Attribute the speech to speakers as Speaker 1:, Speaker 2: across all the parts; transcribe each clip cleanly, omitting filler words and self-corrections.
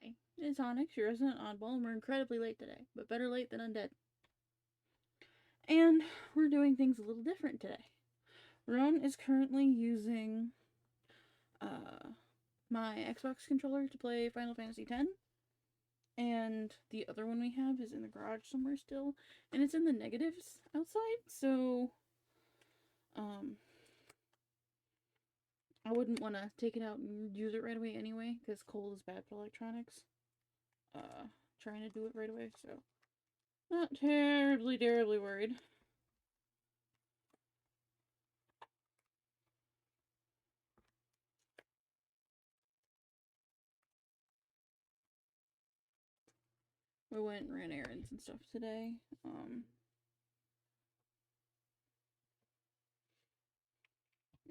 Speaker 1: Hi, it's Onyx, your resident oddball, and we're incredibly late today, but better late than undead. And we're doing things a little different today. Ron is currently using my Xbox controller to play Final Fantasy X, and the other one we have is in the garage somewhere still, and it's in the negatives outside, so I wouldn't want to take it out and use it right away anyway, because cold is bad for electronics. Trying to do it right away, so not terribly worried. We went and ran errands and stuff today. Now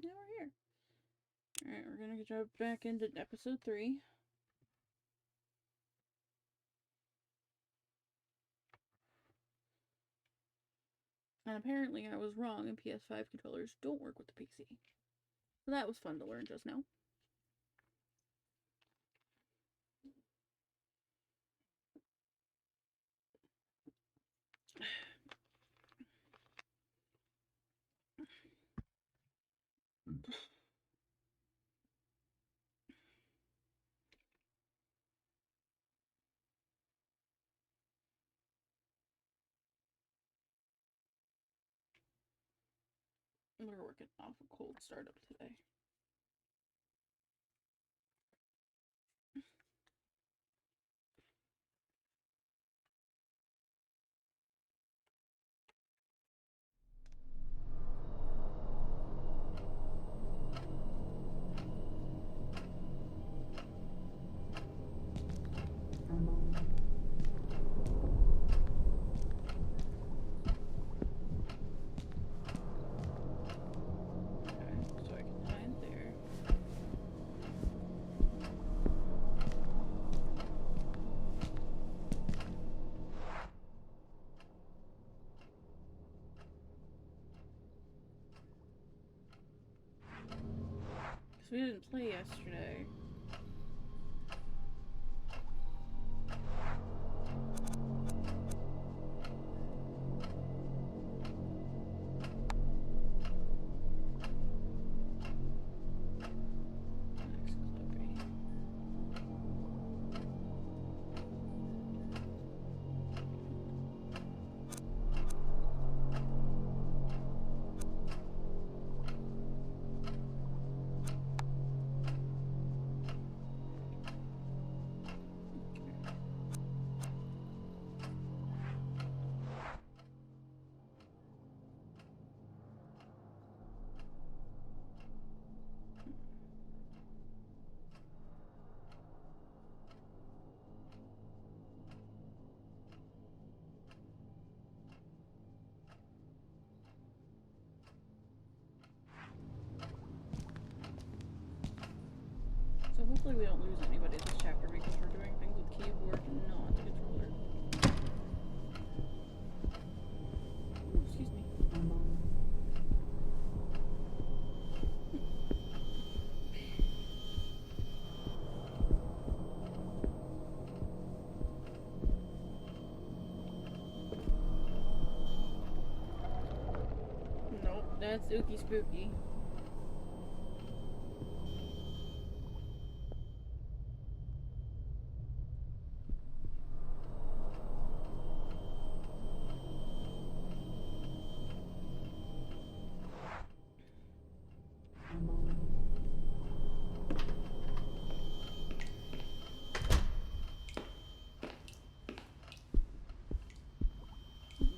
Speaker 1: we're here. Alright, we're gonna jump back into episode 3. And apparently I was wrong and PS5 controllers don't work with the PC. So that was fun to learn just now. We're working off a cold startup today. We didn't play yesterday. So hopefully we don't lose anybody this chapter because we're doing things with keyboard and not the controller. Ooh, excuse me. Nope, that's ookie spooky.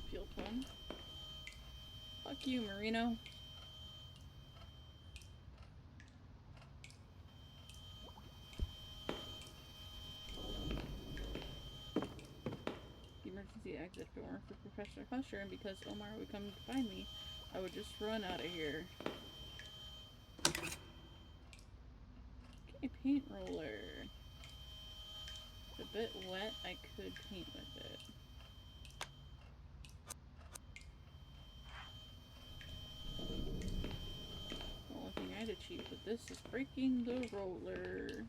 Speaker 1: Fuel plum. Fuck you, Marino. Emergency exit door for Professor Husher, and because Omar would come to find me, I would just run out of here. Okay, paint roller. It's a bit wet, I could paint with it. The only thing I'd achieve with this is breaking the roller.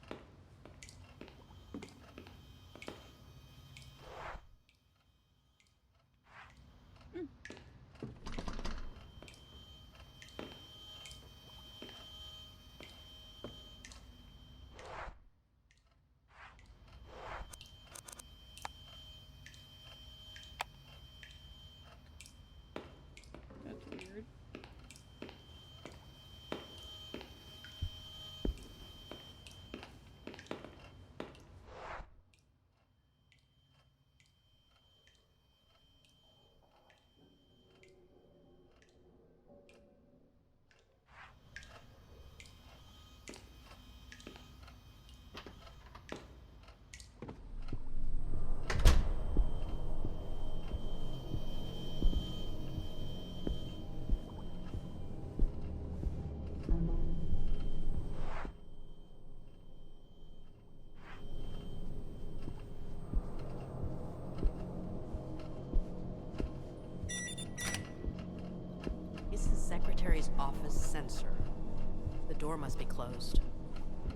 Speaker 2: door must be closed.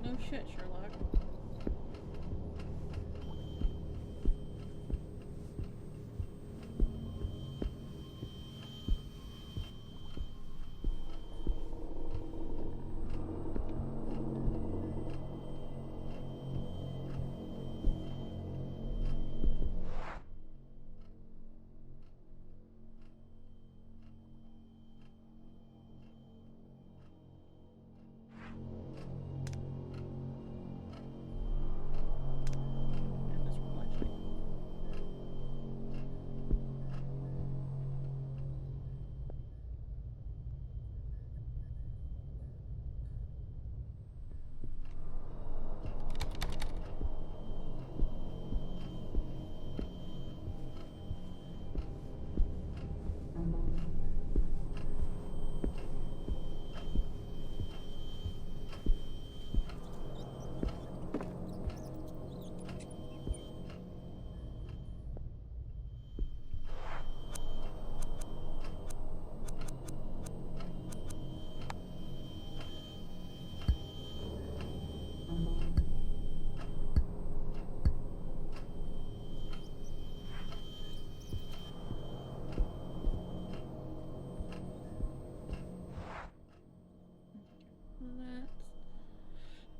Speaker 1: No shit, Sherlock.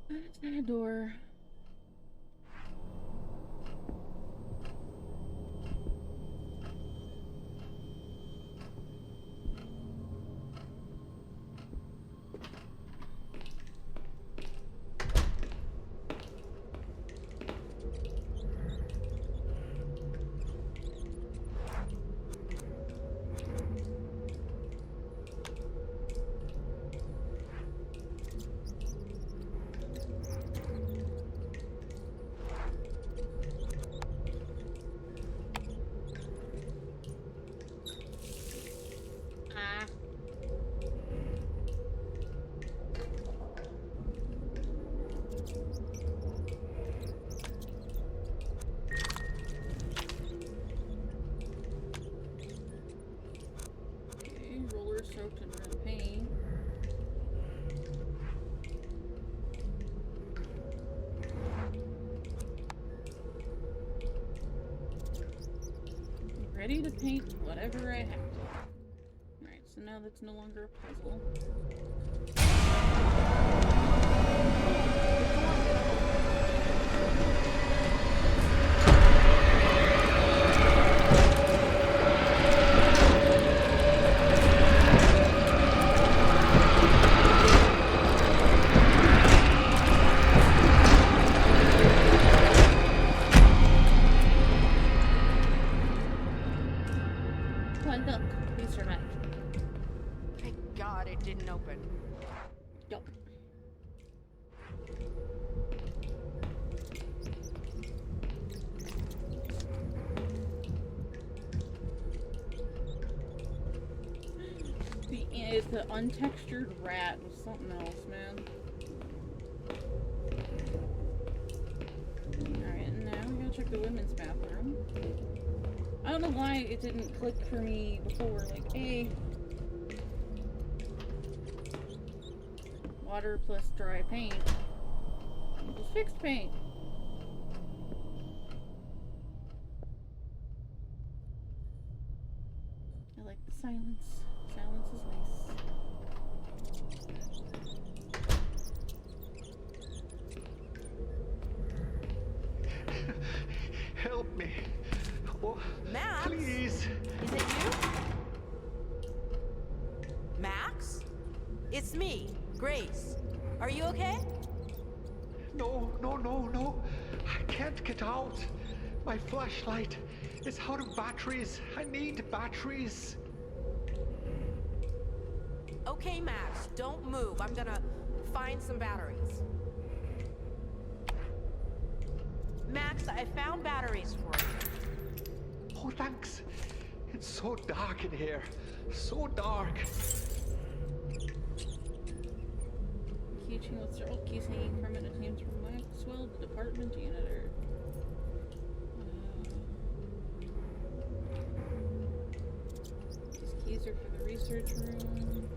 Speaker 1: That's that door. Soaked in red paint. Ready to paint whatever I have to. Alright, so now that's no longer a puzzle. The untextured rat was something else, man. Alright, now we gotta check the women's bathroom. I don't know why it didn't click for me before, like, hey. Water plus dry paint equals fixed paint. I like the silence. Silence is nice.
Speaker 3: Help me. Oh,
Speaker 2: Max?
Speaker 3: please.
Speaker 2: Is it you? Max? It's me, Grace. Are you okay?
Speaker 3: No. I can't get out. My flashlight is out of batteries. I need batteries.
Speaker 2: Okay, Max, don't move. I'm gonna find some batteries. Max, I found batteries for you.
Speaker 3: Oh, thanks. It's so dark in here. So dark.
Speaker 1: Keychain with several keys hanging from it. It seems from Maxwell, the department janitor. These keys are for the research rooms.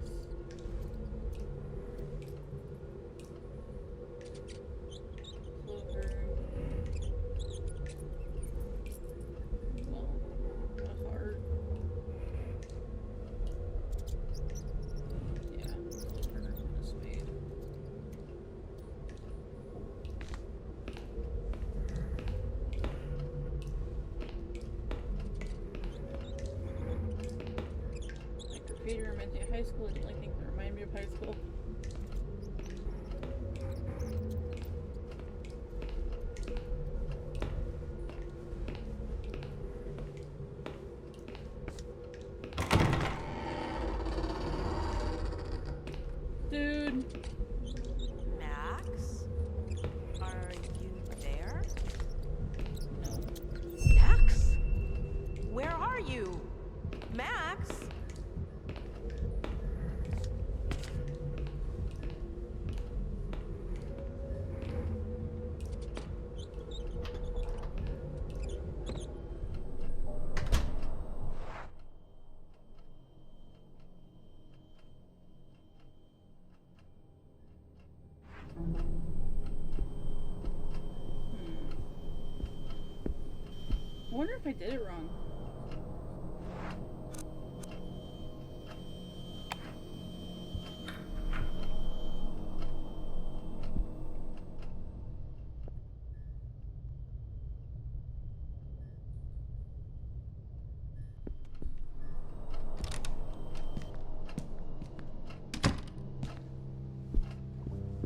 Speaker 1: wonder if I did it wrong.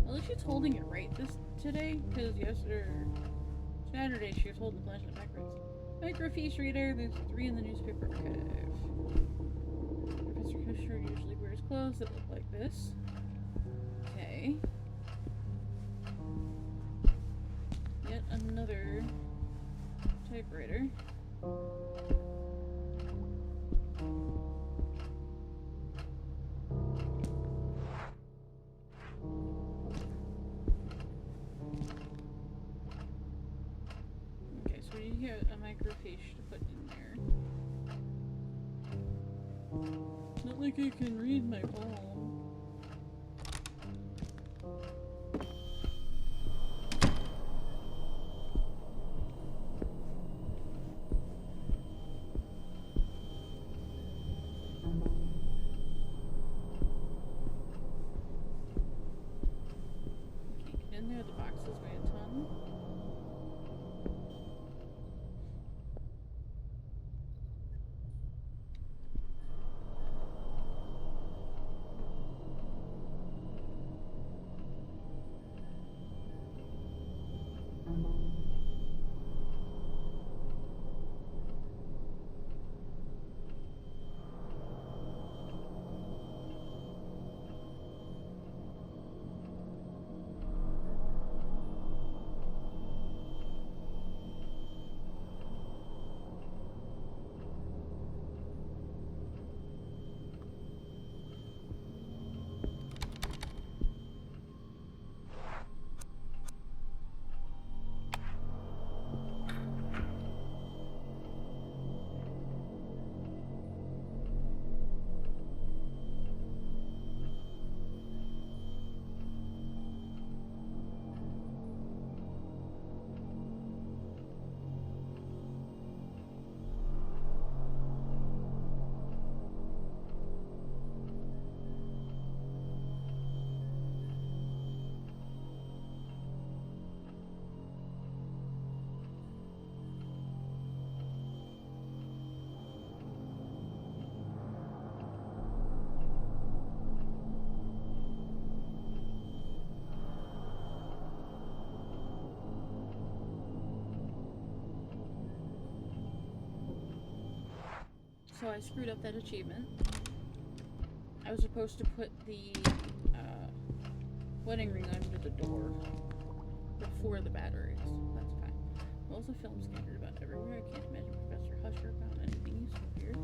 Speaker 1: At least she's holding it right today, because Saturday she was holding the flashlight backwards. Microfiche reader, there's 3 in the newspaper archive. Professor Kushner usually wears clothes that look like this. Okay. Yet another typewriter. Okay, so we get a microfiche to put in there. Not like I can read my palm. Can't get in there, the boxes weigh a ton. So I screwed up that achievement. I was supposed to put the wedding ring under the door before the batteries. That's fine. Well, there's a film scattered about everywhere. I can't imagine Professor Husher found anything useful here.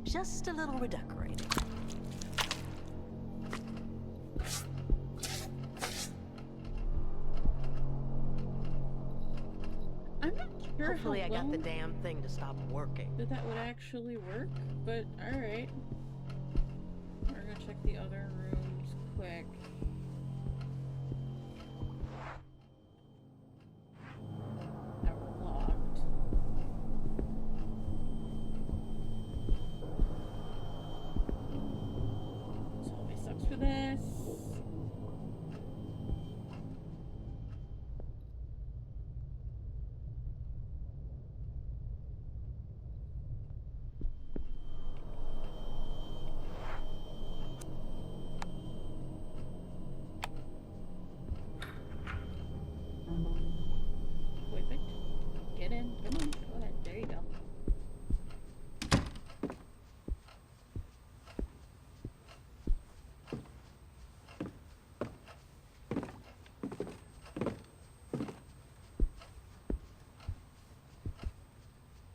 Speaker 2: Just a little redecorating.
Speaker 1: I'm not sure
Speaker 2: Hopefully
Speaker 1: how
Speaker 2: I got the
Speaker 1: well
Speaker 2: damn thing to stop working.
Speaker 1: that would actually work, but alright. We're gonna check the other rooms quick. That were locked. This always sucks for this. Whip it. Get in. Come on. Go ahead. There you go.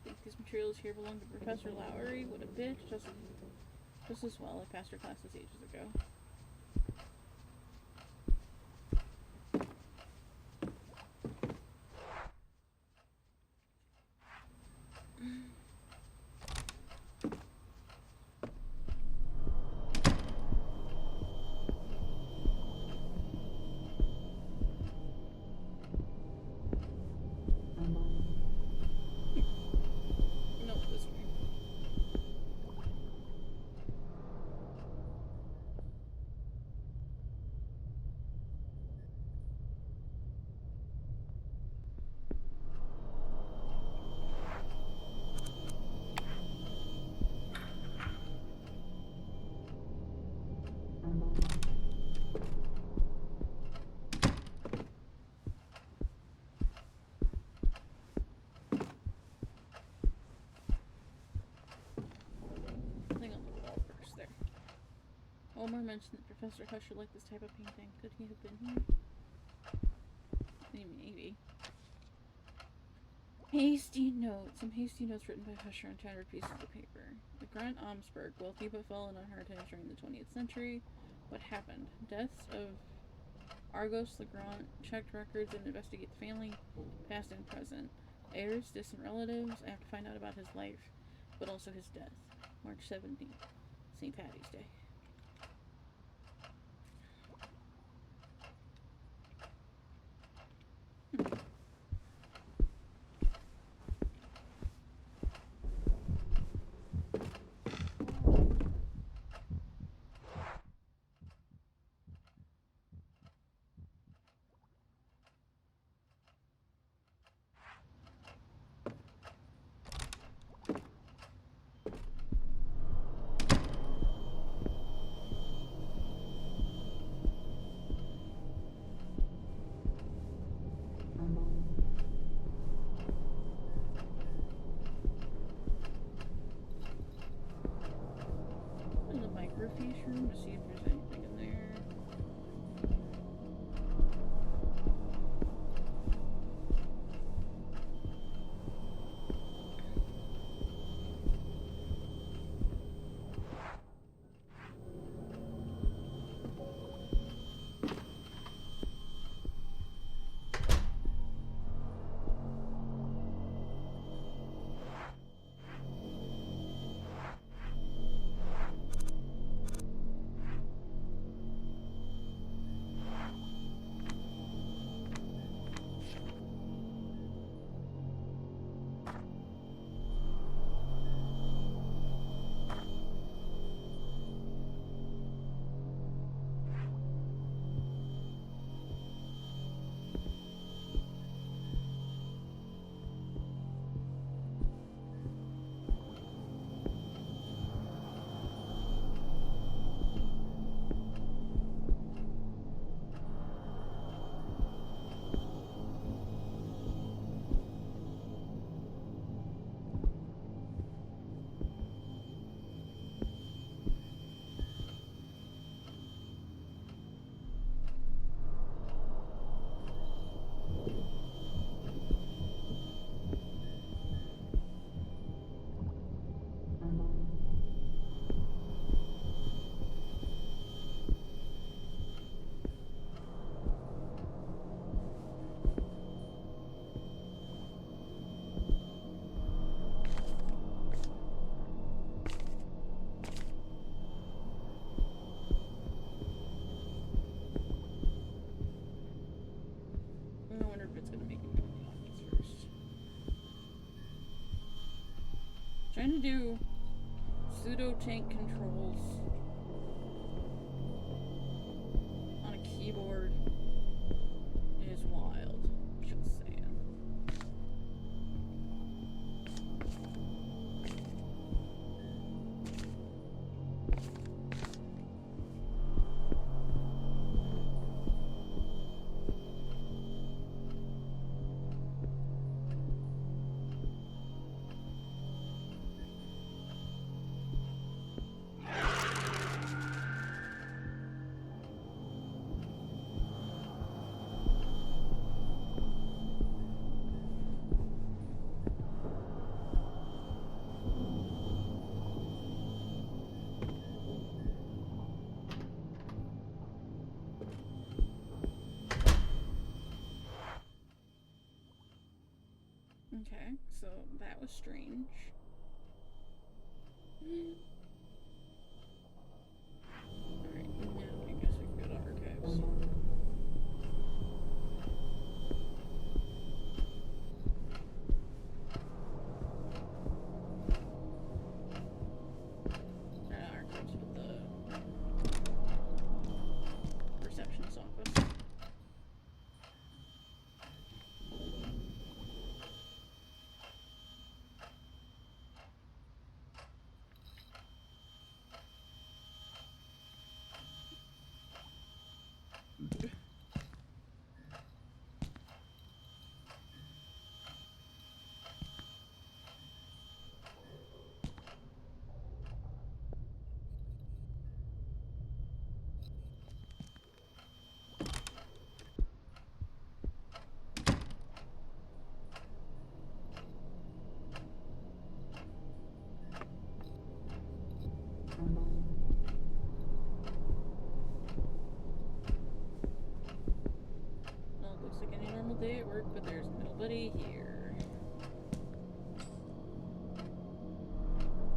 Speaker 1: Think these materials here belong to Professor Lowry? What a bitch. Just as well. I passed her classes ages ago. Nope, this way. Something on the wall first there. Omar mentioned that Professor Husher liked this type of painting. Could he have been here? Maybe. Hasty notes. Some hasty notes written by Husher on tattered pieces of paper. The Grand Omsburg, wealthy but fallen on hard times during the 20th century. What happened? Deaths of Argos Legrand. Checked records and investigate the family, past and present. Heirs, distant relatives. I have to find out about his life, but also his death. March 17th, St. Patty's Day. In the microfiche room to see if there's anything in there. do pseudo tank controls on a keyboard is wild. Just saying. Okay, so that was strange. Alright, now I guess we can go to archives. Archives with the receptionist office. Well, it looks like any normal day at work, but there's nobody here.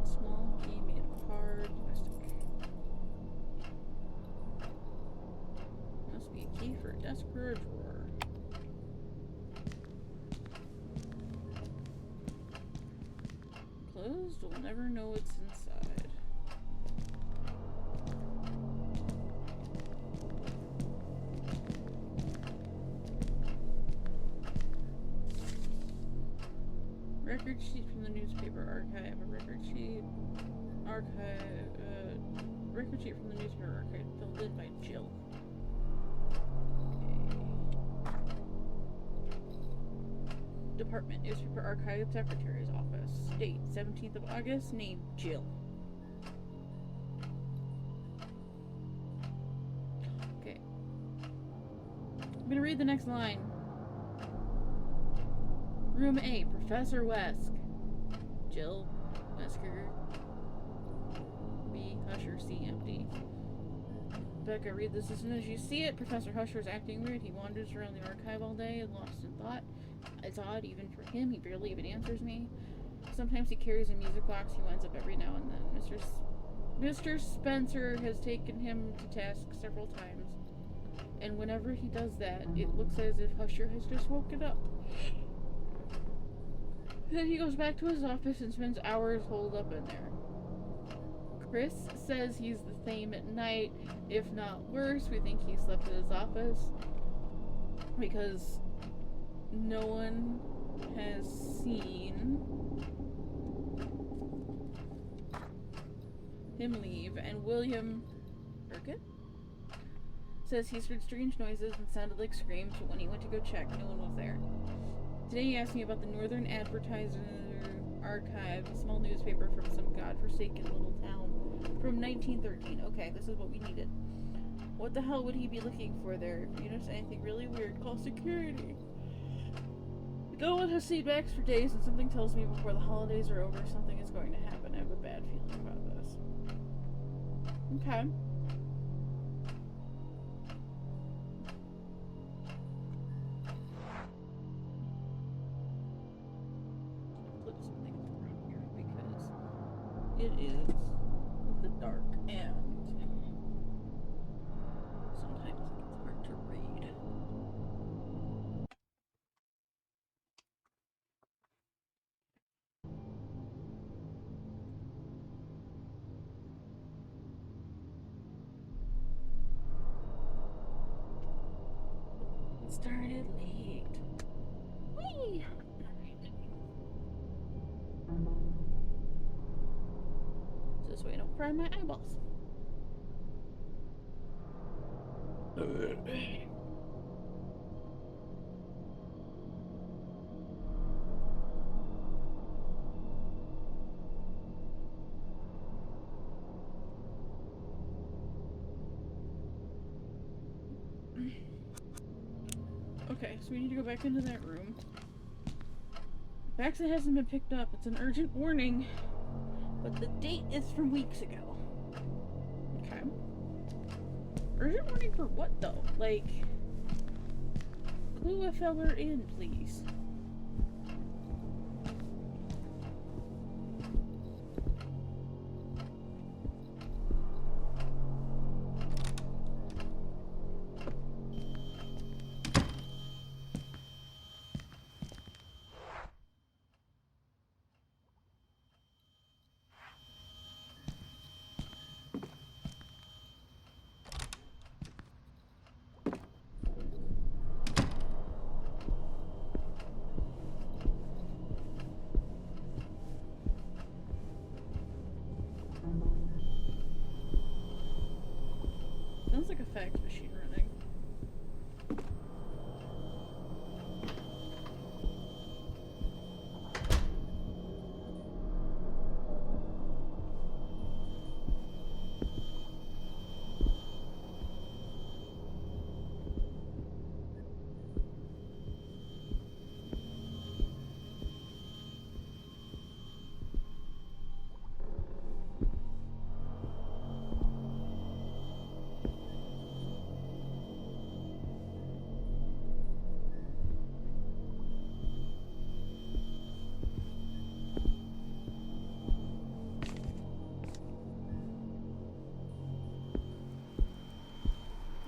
Speaker 1: Small key made of hard plastic. Must be a key for a desk or a drawer. Closed, we'll never know what's inside. Record sheet from the newspaper archive. A record sheet record sheet from the newspaper archive filled in by Jill. Okay. Department, newspaper archive, secretary's office. Date, 17th of August. Name, Jill. Okay. I'm gonna read the next line. Room A, Professor Wesk. Jill, Wesker. B, Husher, C, empty. Becca, read this as soon as you see it. Professor Husher is acting weird. He wanders around the archive all day, lost in thought. It's odd, even for him. He barely even answers me. Sometimes he carries a music box. He winds up every now and then. Mr. Spencer has taken him to task several times. And whenever he does that, it looks as if Husher has just woken up. Then he goes back to his office and spends hours holed up in there. Chris says he's the same at night, if not worse. We think he slept in his office because no one has seen him leave. And William Birkin says he's heard strange noises and sounded like screams, but when he went to go check, no one was there. Today he asked me about the Northern Advertiser Archive, a small newspaper from some godforsaken little town from 1913. Okay, this is what we needed. What the hell would he be looking for there? If you notice anything really weird, call security. No one has seen Max for days, and something tells me before the holidays are over, something is going to happen. I have a bad feeling about this. Okay. It is in the dark and sometimes it gets hard to read. leaked. Whee! So this way I don't fry my eyeballs. Okay, so we need to go back into that room. Fax that hasn't been picked up. It's an urgent warning, but the date is from weeks ago. Okay. Urgent warning for what though? Like, clue a feller in, please. Sounds like a fax machine running.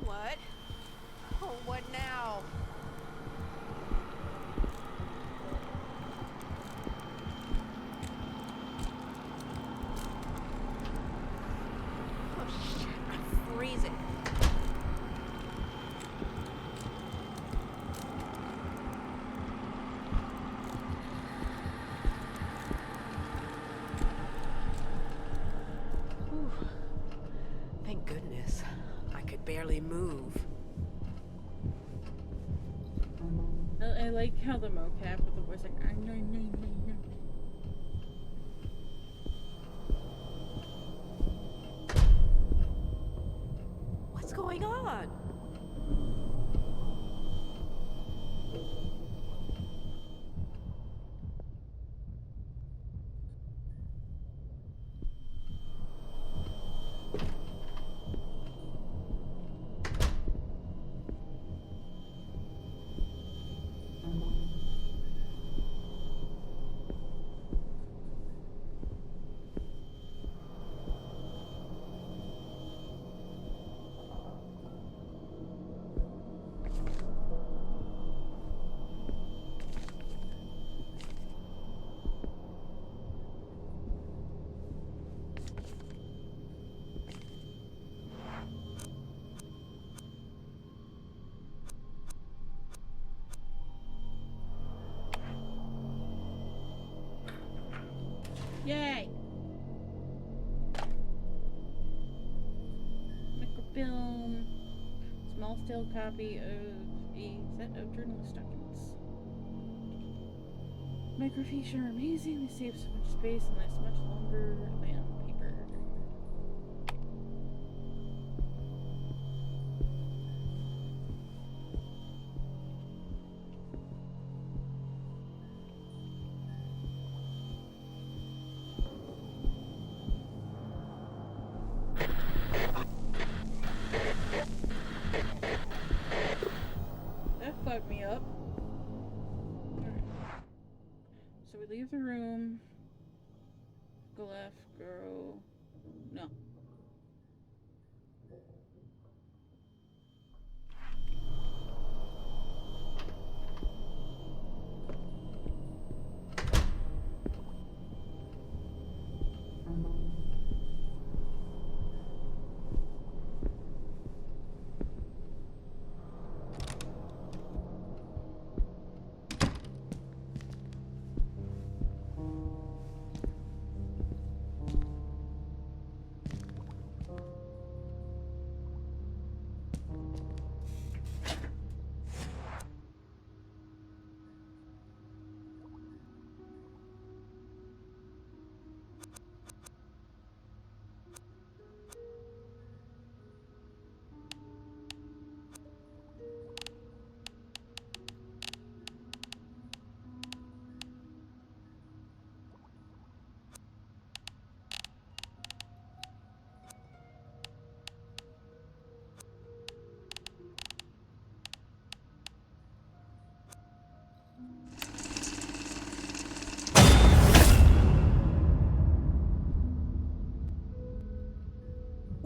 Speaker 2: What? Oh, what now? Oh, shit. I'm freezing. Whew. Thank goodness. I could barely move.
Speaker 1: I like how the mocap with the voice like no.
Speaker 2: What's going on?
Speaker 1: Yay! Microfilm. Small scale copy of a set of journalist documents. Microfiche are amazing. They save so much space and last much longer than paper. That fucked me up. Alright. So we leave the room. Go left, go. No.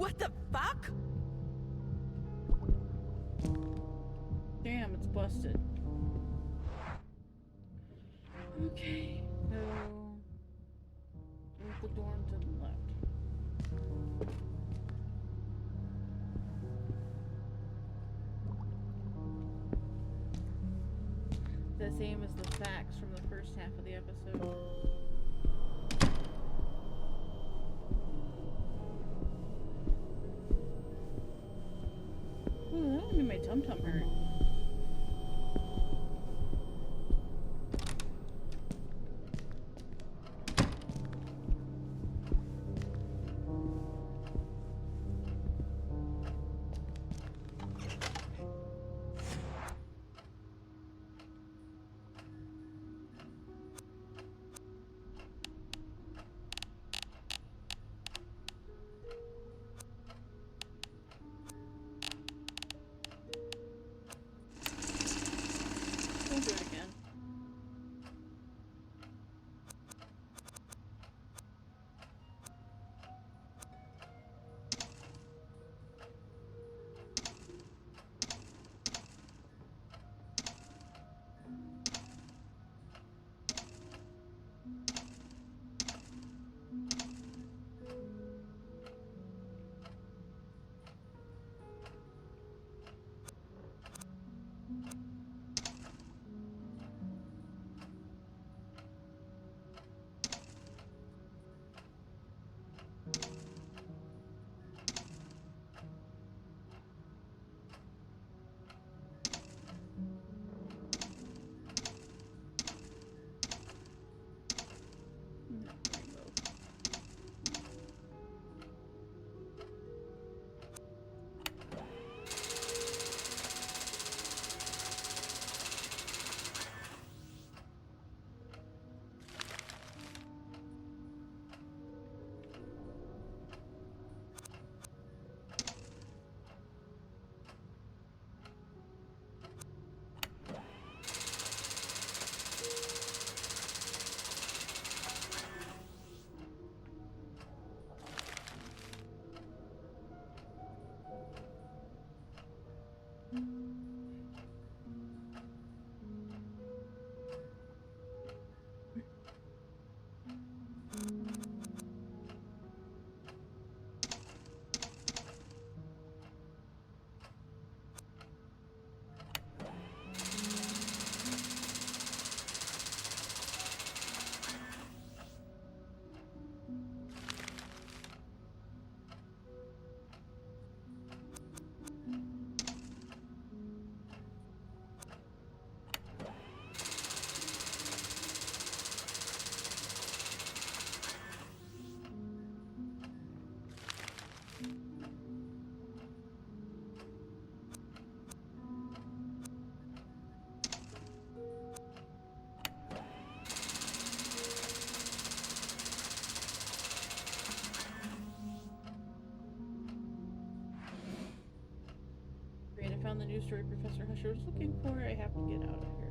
Speaker 2: What the fuck?
Speaker 1: Damn, it's busted. Okay, so move the dorm to the left. The same as the facts from the first half of the episode. Ooh, that made my tum-tum hurt. We'll do it again. No, rainbow. Great, I found the news story Professor Husher was looking for. I have to get out of here.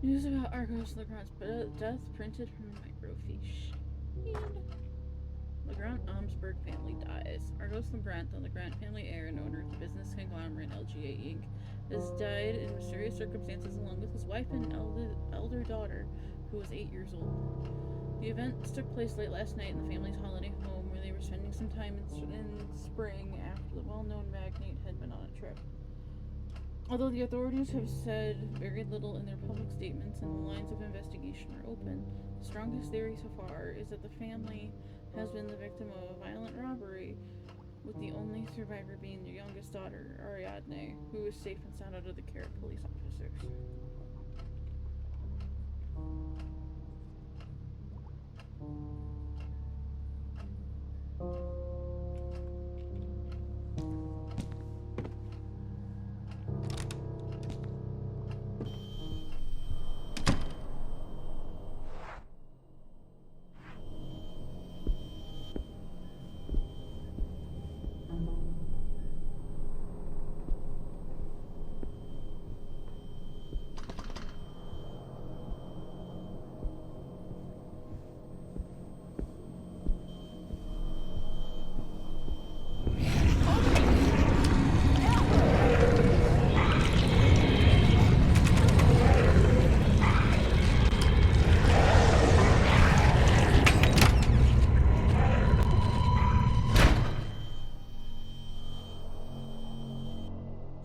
Speaker 1: News about Argos Legrand's death printed from microfiche. Legrand Omsberg family dies. Argos Legrand, the Legrand family heir and owner of the business conglomerate LGA Inc., has died in mysterious circumstances along with his wife and elder daughter, who was 8 years old. The events took place late last night in the family's holiday home, where they were spending some time in spring after the well-known magnate had been on a trip. Although the authorities have said very little in their public statements and the lines of investigation are open, the strongest theory so far is that the family has been the victim of a violent robbery, with the only survivor being their youngest daughter, Ariadne, who is safe and sound under the care of police officers.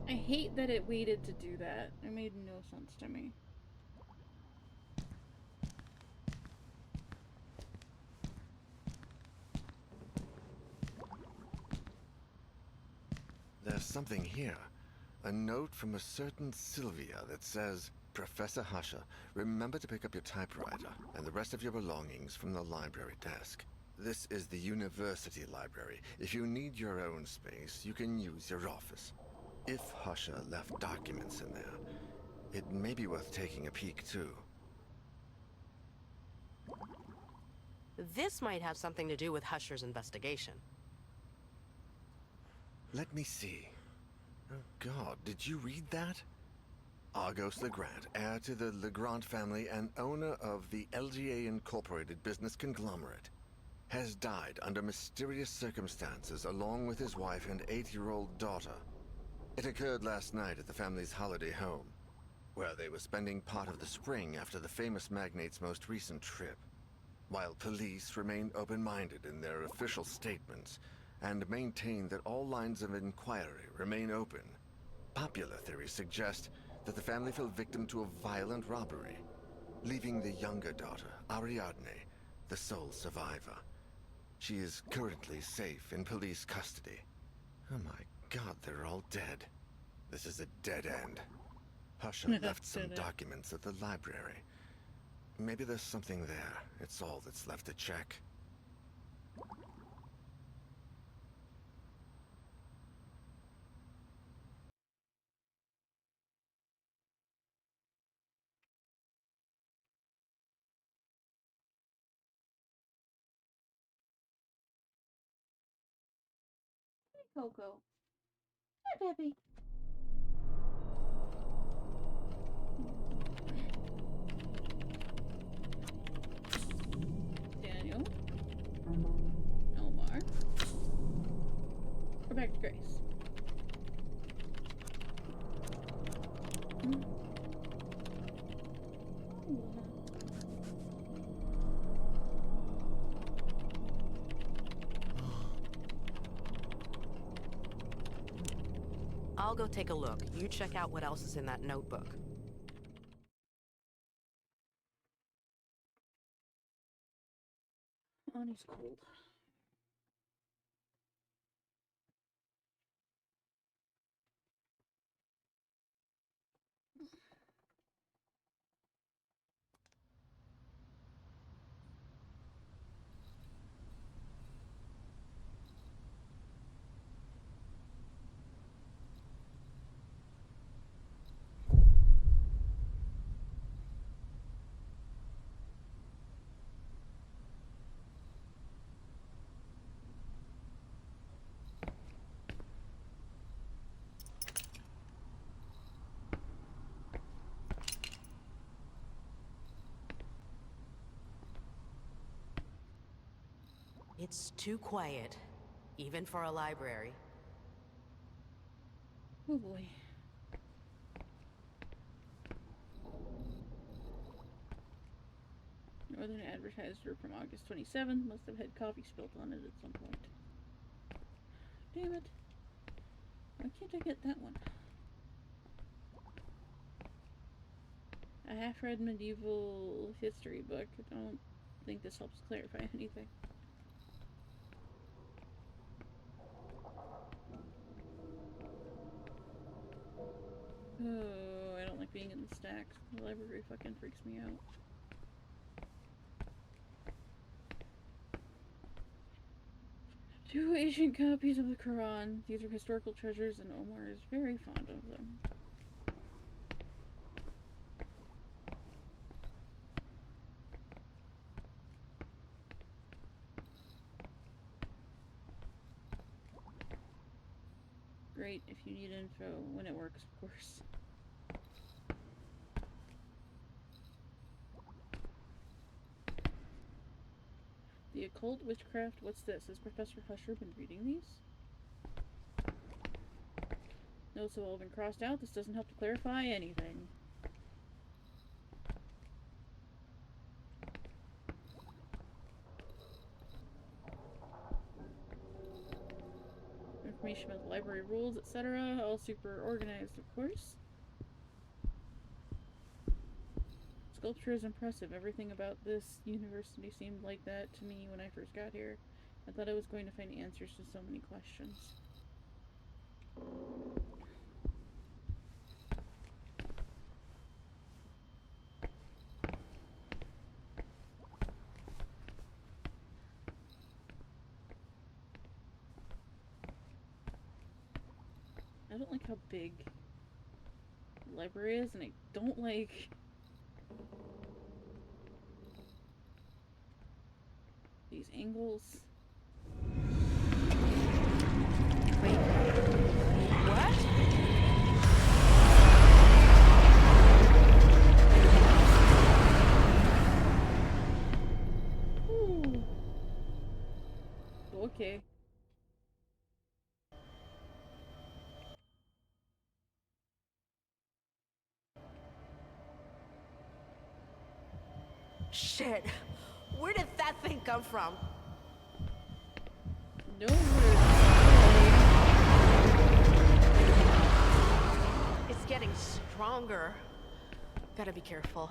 Speaker 1: I hate that it waited to do that. It made no sense to me.
Speaker 4: There's something here. A note from a certain Sylvia that says, Professor Husher, remember to pick up your typewriter and the rest of your belongings from the library desk. This is the university library. If you need your own space, you can use your office. If Husher left documents in there, it may be worth taking a peek too.
Speaker 2: This might have something to do with Husher's investigation.
Speaker 4: Let me see. Oh God, did you read that? Argos Legrand, heir to the Legrand family and owner of the LGA Incorporated business conglomerate, has died under mysterious circumstances along with his wife and 8-year-old daughter. It occurred last night at the family's holiday home, where they were spending part of the spring after the famous magnate's most recent trip. While police remain open-minded in their official statements and maintain that all lines of inquiry remain open, popular theories suggest that the family fell victim to a violent robbery, leaving the younger daughter, Ariadne, the sole survivor. She is currently safe in police custody. Oh my God, they're all dead. This is a dead end. Husher left some documents at the library. Maybe there's something there. It's all that's left to check.
Speaker 1: Coco. Hi, Peppy. Daniel. Elmar. We're back to Grace.
Speaker 2: I'll go take a look. You check out what else is in that notebook.
Speaker 1: Annie's cold.
Speaker 2: It's too quiet, even for a library.
Speaker 1: Oh boy. Northern Advertiser from August 27th. Must have had coffee spilled on it at some point. Damn it. Why can't I get that one? A half-read medieval history book. I don't think this helps clarify anything. Oh, I don't like being in the stacks. The library fucking freaks me out. Two ancient copies of the Quran. These are historical treasures and Omar is very fond of them. Great if you need info when it works, of course. The Occult Witchcraft. What's this? Has Professor Husher been reading these? Notes have all been crossed out. This doesn't help to clarify anything. Information about the library rules, etc. All super organized, of course. Sculpture is impressive. Everything about this university seemed like that to me when I first got here. I thought I was going to find answers to so many questions. I don't like how big the library is, and I don't like these angles.
Speaker 2: Wait. What?
Speaker 1: Ooh. Okay.
Speaker 2: Shit. Where did that thing come from?
Speaker 1: No word.
Speaker 2: It's getting stronger. Gotta be careful.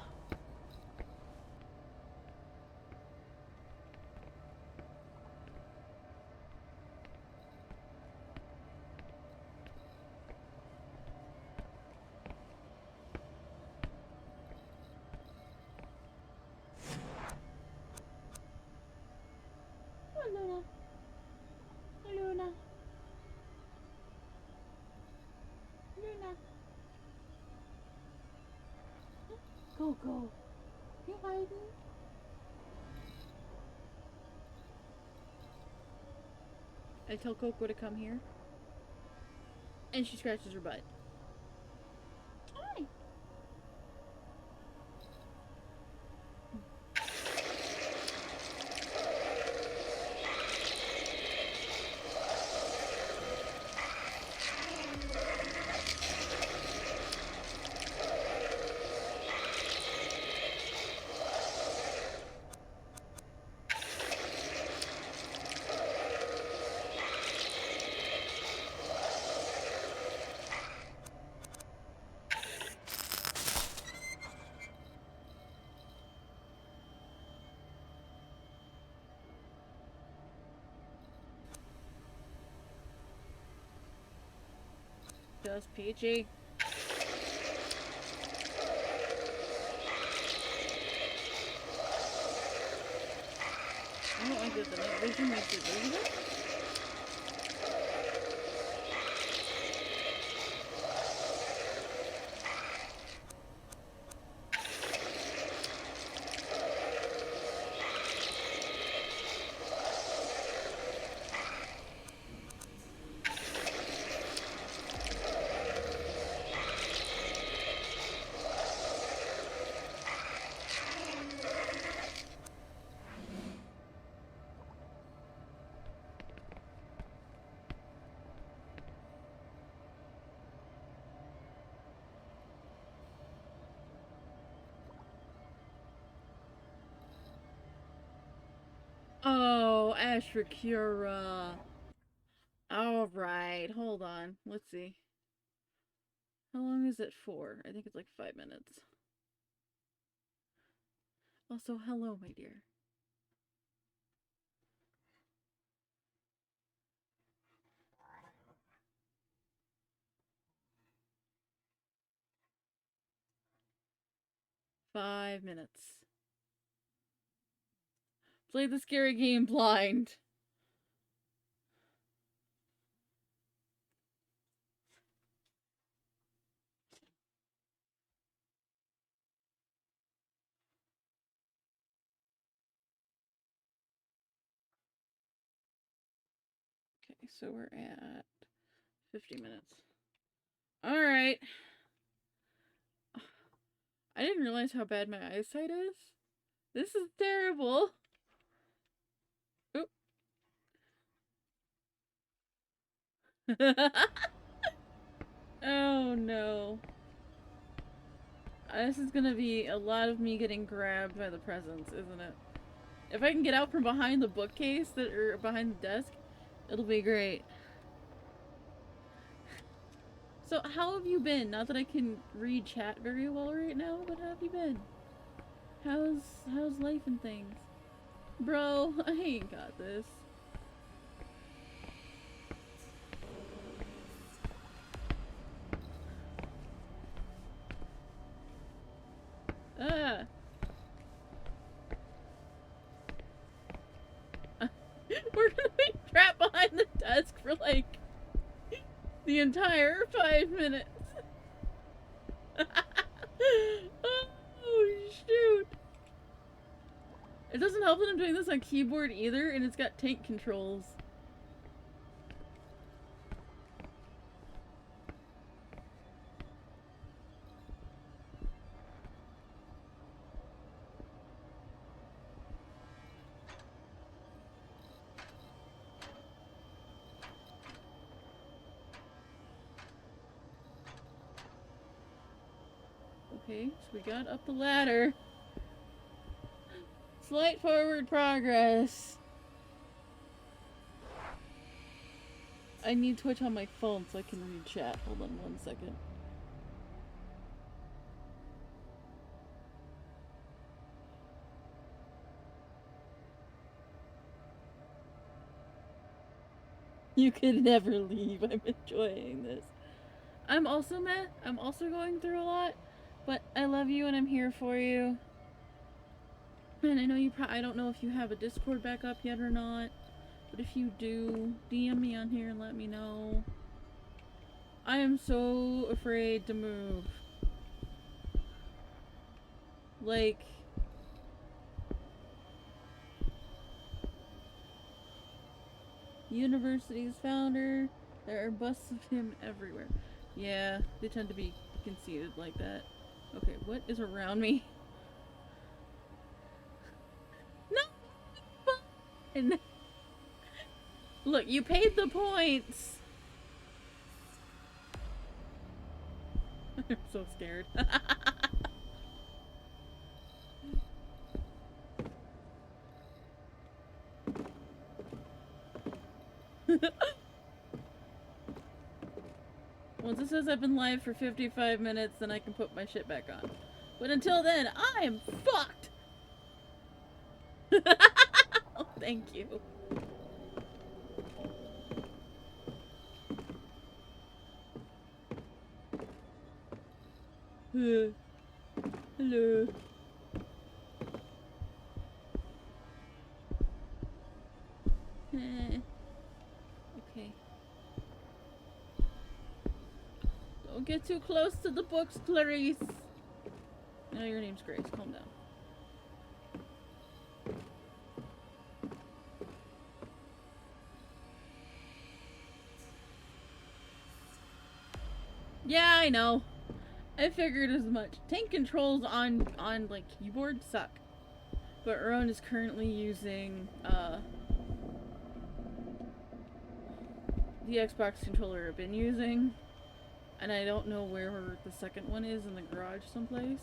Speaker 1: Luna. Luna. Luna. Coco. You hiding? I tell Coco to come here. And she scratches her butt. Hi. Just peachy. I don't like that the night vision makes it visible. Oh, Ashrakura. Alright, hold on. Let's see. How long is it for? I think it's like 5 minutes. Also, hello, my dear. 5 minutes. Play the scary game blind. Okay, so we're at 50 minutes. Alright. I didn't realize how bad my eyesight is. This is terrible. Oop. Oh no. This is gonna be a lot of me getting grabbed by the presents, isn't it? If I can get out from behind the bookcase or behind the desk, it'll be great. So how have you been? Not that I can read chat very well right now, but how have you been? How's life and things? Bro, I ain't got this. Ah. We're gonna be trapped behind the desk for like the entire 5 minutes. Oh shoot. It doesn't help that I'm doing this on keyboard either, and it's got tank controls. Okay, so we got up the ladder. Slight forward progress. I need Twitch on my phone so I can read chat. Hold on 1 second. You could never leave. I'm enjoying this. I'm also meh. I'm also going through a lot. But I love you and I'm here for you. And I know I don't know if you have a Discord back up yet or not. But if you do, DM me on here and let me know. I am so afraid to move. Like... University's founder. There are busts of him everywhere. Yeah, they tend to be conceited like that. Okay, what is around me? No! Look, you paid the points! I'm so scared. Once it says I've been live for 55 minutes, then I can put my shit back on. But until then, I am fucked! Oh, thank you. Hello. Okay. Don't get too close to the books, Clarice. No, your name's Grace. Calm down. Yeah, I know. I figured as much. Tank controls on like keyboard suck. But Rowan is currently using the Xbox controller I've been using. And I don't know where the second one is, in the garage someplace.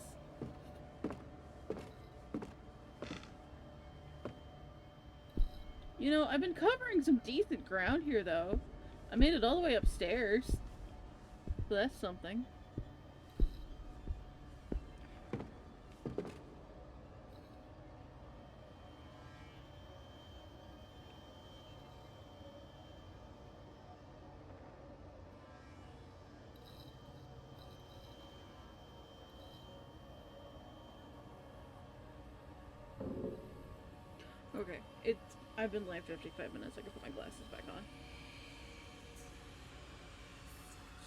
Speaker 1: You know, I've been covering some decent ground here though. I made it all the way upstairs. So that's something. Okay, I've been live drifting 5 minutes. I can put my glasses back on.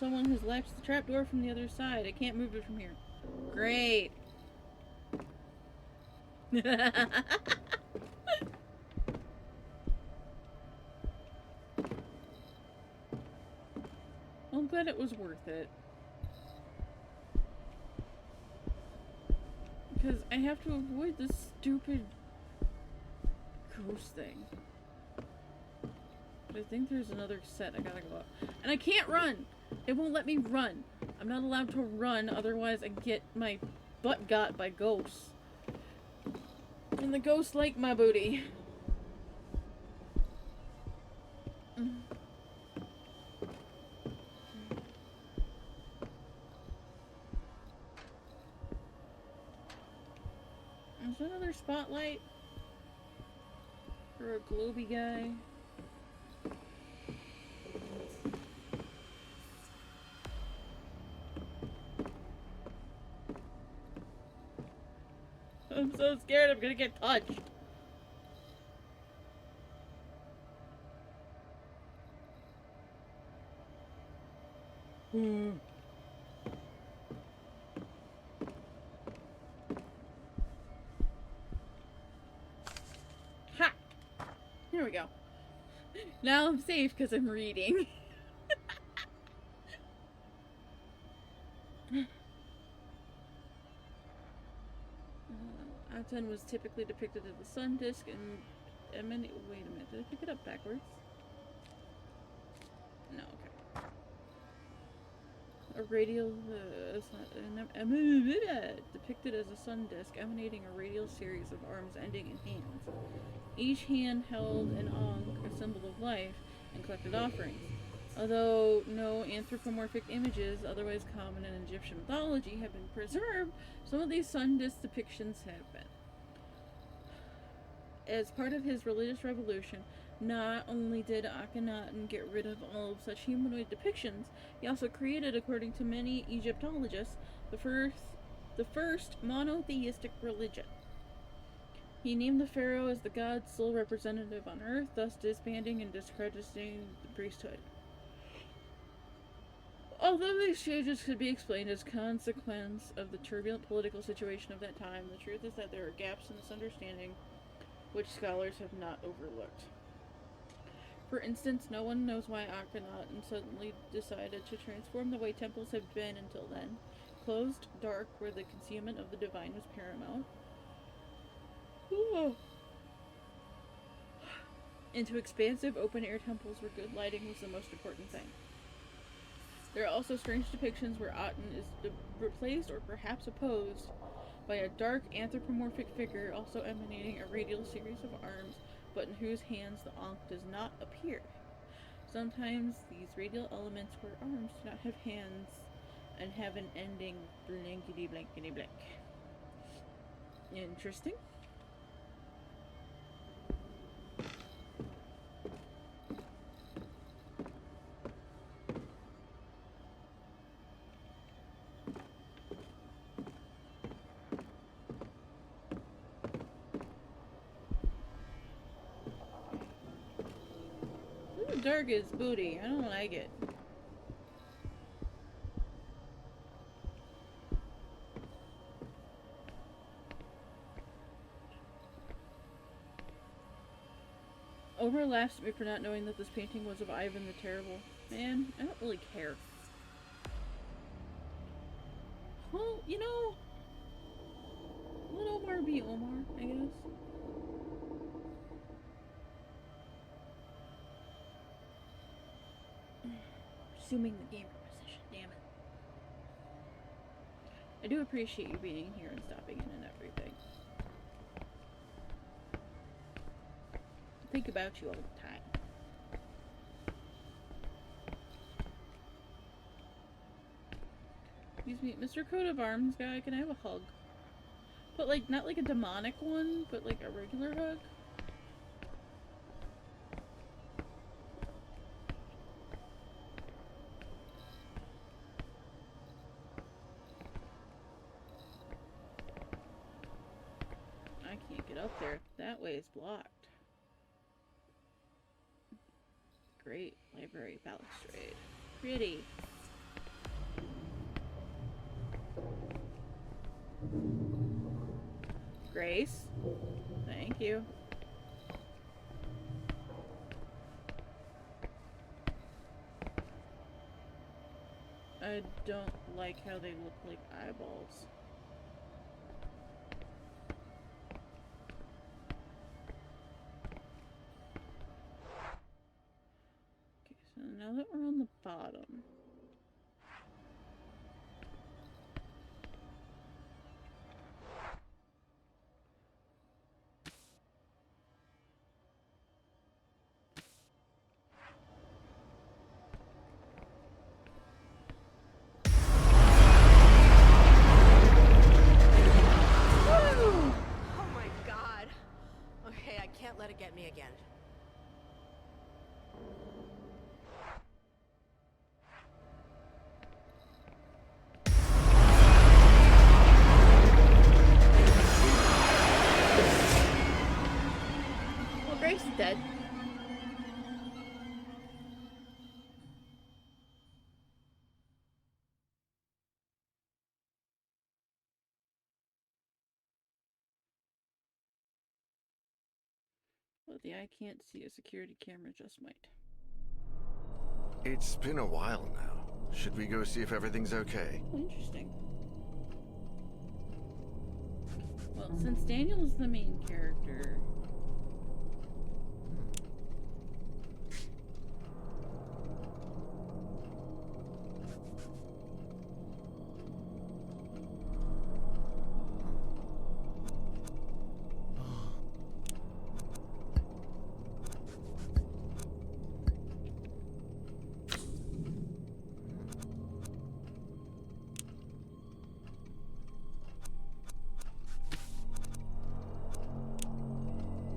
Speaker 1: Someone has latched the trapdoor from the other side. I can't move it from here. Great. I'm glad it was worth it. Because I have to avoid this stupid ghost thing. But I think there's another set I gotta go up. And I can't run! It won't let me run. I'm not allowed to run, otherwise I get my butt got by ghosts. And the ghosts like my booty. Is there another spotlight? For a globy guy? I'm so scared I'm gonna get touched. Ha! Here we go. Now I'm safe because I'm reading. Aten was typically depicted as the sun disk and wait a minute, did I pick it up backwards? No, okay. A radial depicted as a sun disk emanating a radial series of arms ending in hands. Each hand held an ankh, a symbol of life, and collected offerings. Although no anthropomorphic images, otherwise common in Egyptian mythology, have been preserved, some of these sun disk depictions have been. As part of his religious revolution, not only did Akhenaten get rid of all of such humanoid depictions, he also created, according to many Egyptologists, the first monotheistic religion. He named the pharaoh as the god's sole representative on earth, thus disbanding and discrediting the priesthood. Although these changes could be explained as consequence of the turbulent political situation of that time, the truth is that there are gaps in this understanding which scholars have not overlooked. For instance, no one knows why Akhenaten suddenly decided to transform the way temples have been until then, closed, dark, where the concealment of the divine was paramount, into expansive open-air temples where good lighting was the most important thing. There are also strange depictions where Aten is replaced or perhaps opposed by a dark anthropomorphic figure also emanating a radial series of arms, but in whose hands the ankh does not appear. Sometimes these radial elements where arms do not have hands and have an ending blankety blankety blank. Interesting. Dark is booty. I don't like it. Omar laughs at me for not knowing that this painting was of Ivan the Terrible. Man, I don't really care. Well, you know, let Omar be Omar, I guess. Assuming the gamer position, damn it. I do appreciate you being here and stopping in and everything. I think about you all the time. Excuse me, Mr. Coat of Arms guy, can I have a hug? But like, not like a demonic one, but like a regular hug? I can't get up there. That way is blocked. great library balustrade. Pretty. Grace? Thank you. I don't like how they look like eyeballs. Okay, so now that we're on the bottom.
Speaker 2: Oh my god. Okay, I can't let it get me again.
Speaker 1: Well, Grace is dead. But the eye can't see, a security camera just might.
Speaker 4: It's been a while now. Should we go see if everything's okay?
Speaker 1: Oh, interesting. Well, since Daniel is the main character...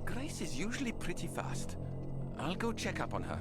Speaker 5: Grace is usually pretty fast. I'll go check up on her.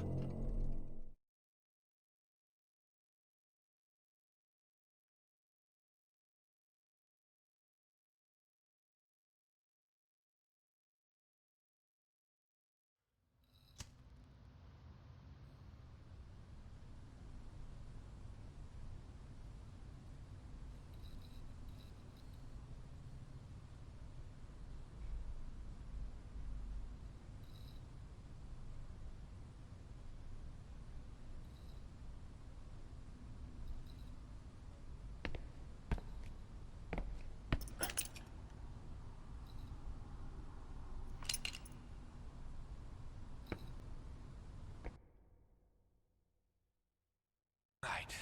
Speaker 5: Right.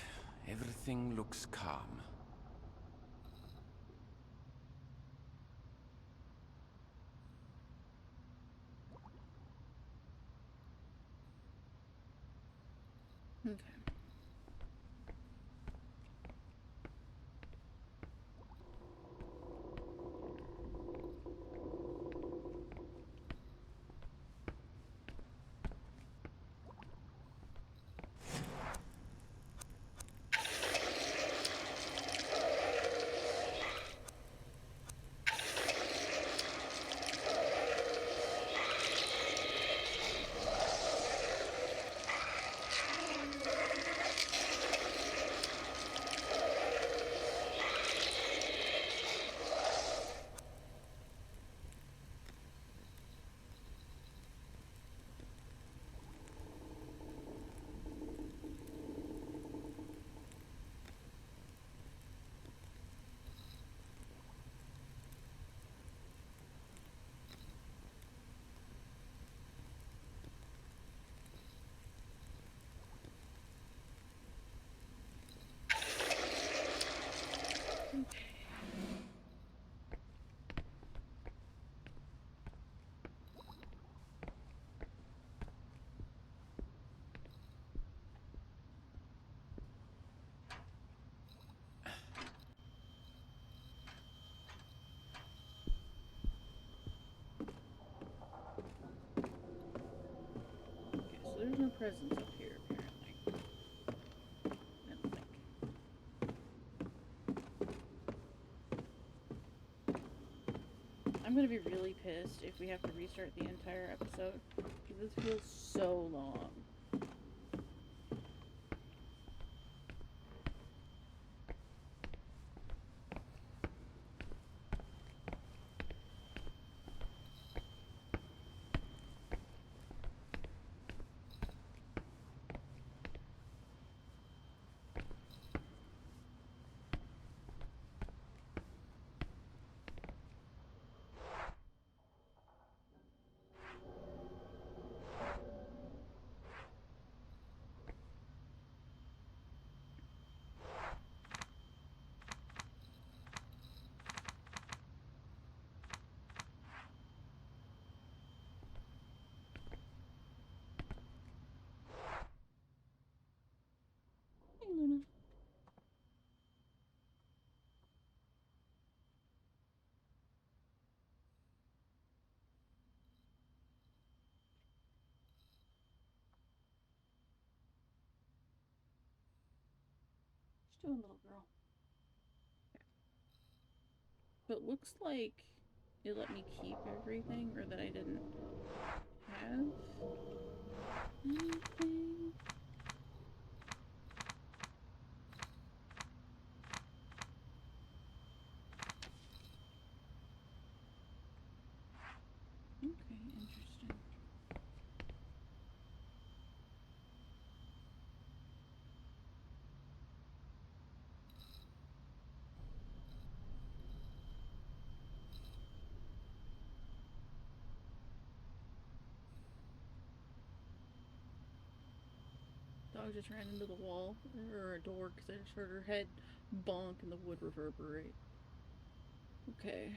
Speaker 5: Everything looks calm.
Speaker 1: Okay. So there's no presents up here, apparently. I don't think. I'm gonna be really pissed if we have to restart the entire episode, because this feels so long. doing, little girl? But it looks like it let me keep everything, or that I didn't have anything. Okay, interesting. Dog just ran into the wall or a door because I just heard her head bonk and the wood reverberate. Okay.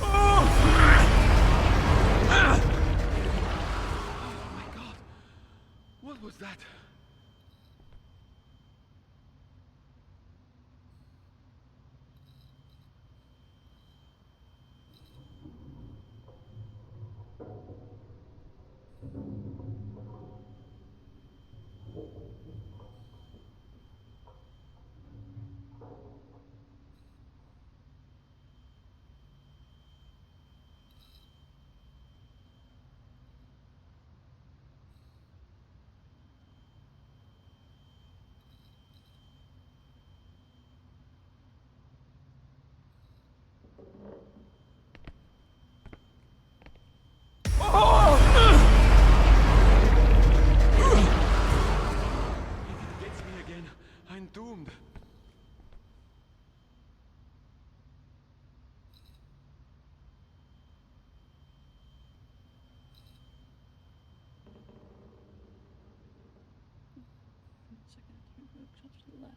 Speaker 5: Oh my god! What was that? If it gets me again, I'm doomed.
Speaker 1: One second, I think I'm going to the left.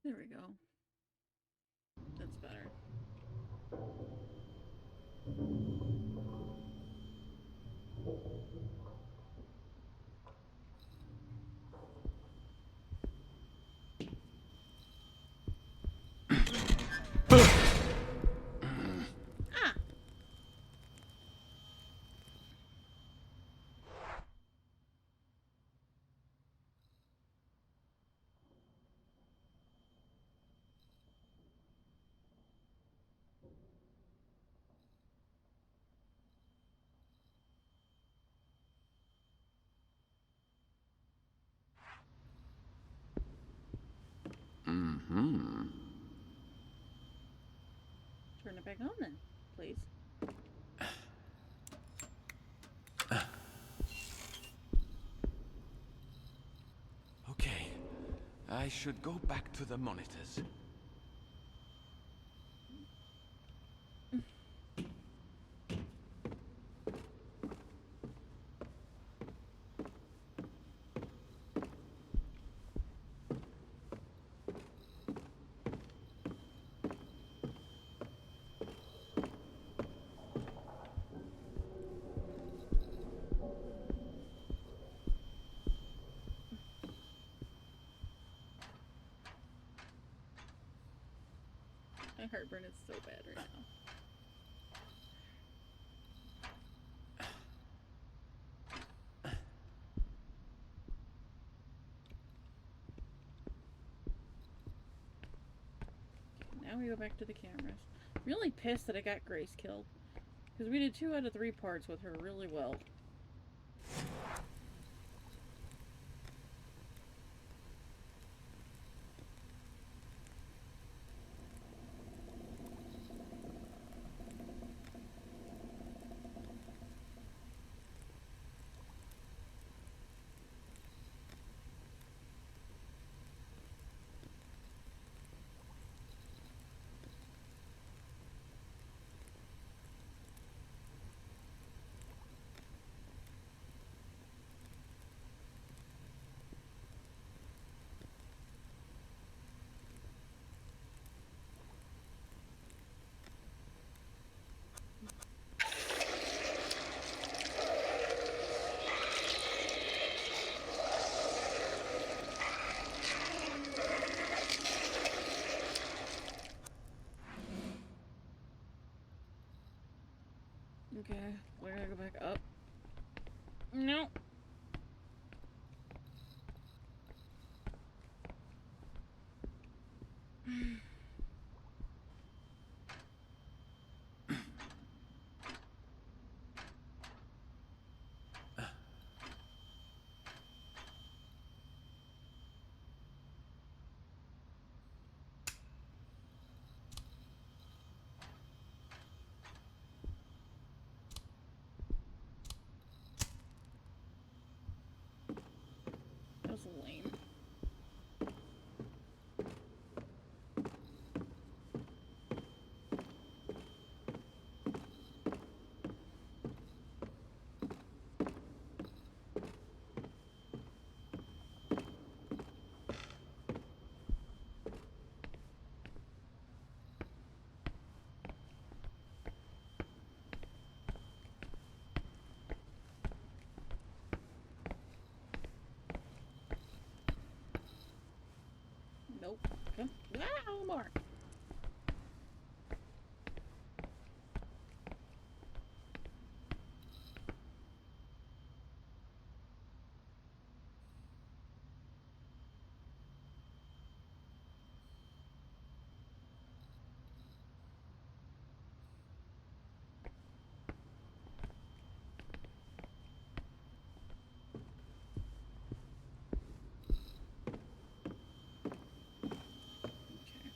Speaker 1: There we go. That's better. Ah! Turn it back on then, please.
Speaker 5: Okay. I should go back to the monitors.
Speaker 1: My heartburn is so bad right now. now we go back to the cameras. Really pissed that I got Grace killed. Because we did 2 out of 3 parts with her really well. Okay, we're gonna go back up. No. That was lame. Nope. Come. Wow, more. Okay.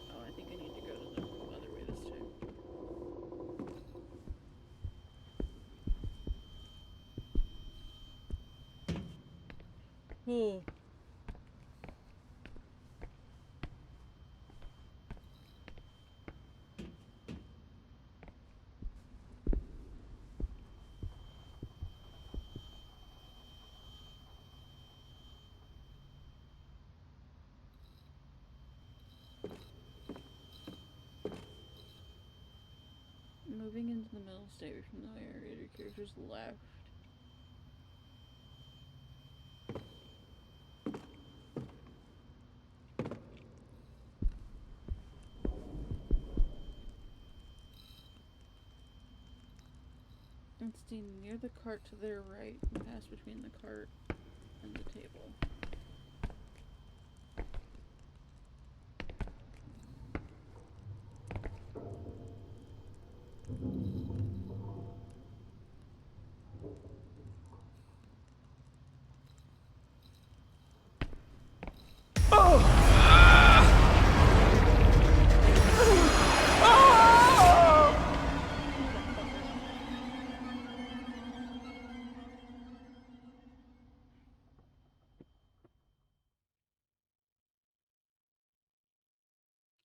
Speaker 1: Oh, I think I need to go to the other way this time. Oh. Moving into the middle, stay away from the narrator characters left. And stay near the cart to their right and pass between the cart and the table.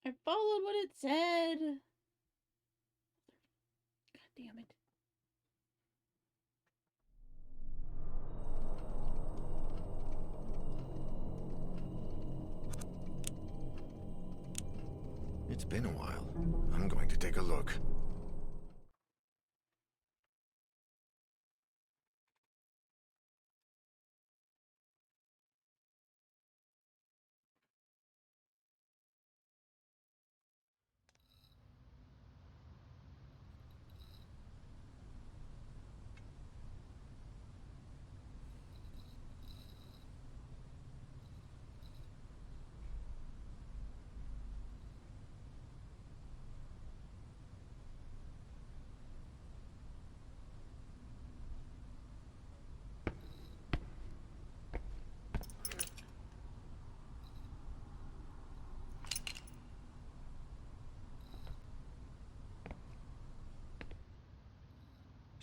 Speaker 1: I followed what it said. God damn it.
Speaker 4: It's been a while. I'm going to take a look.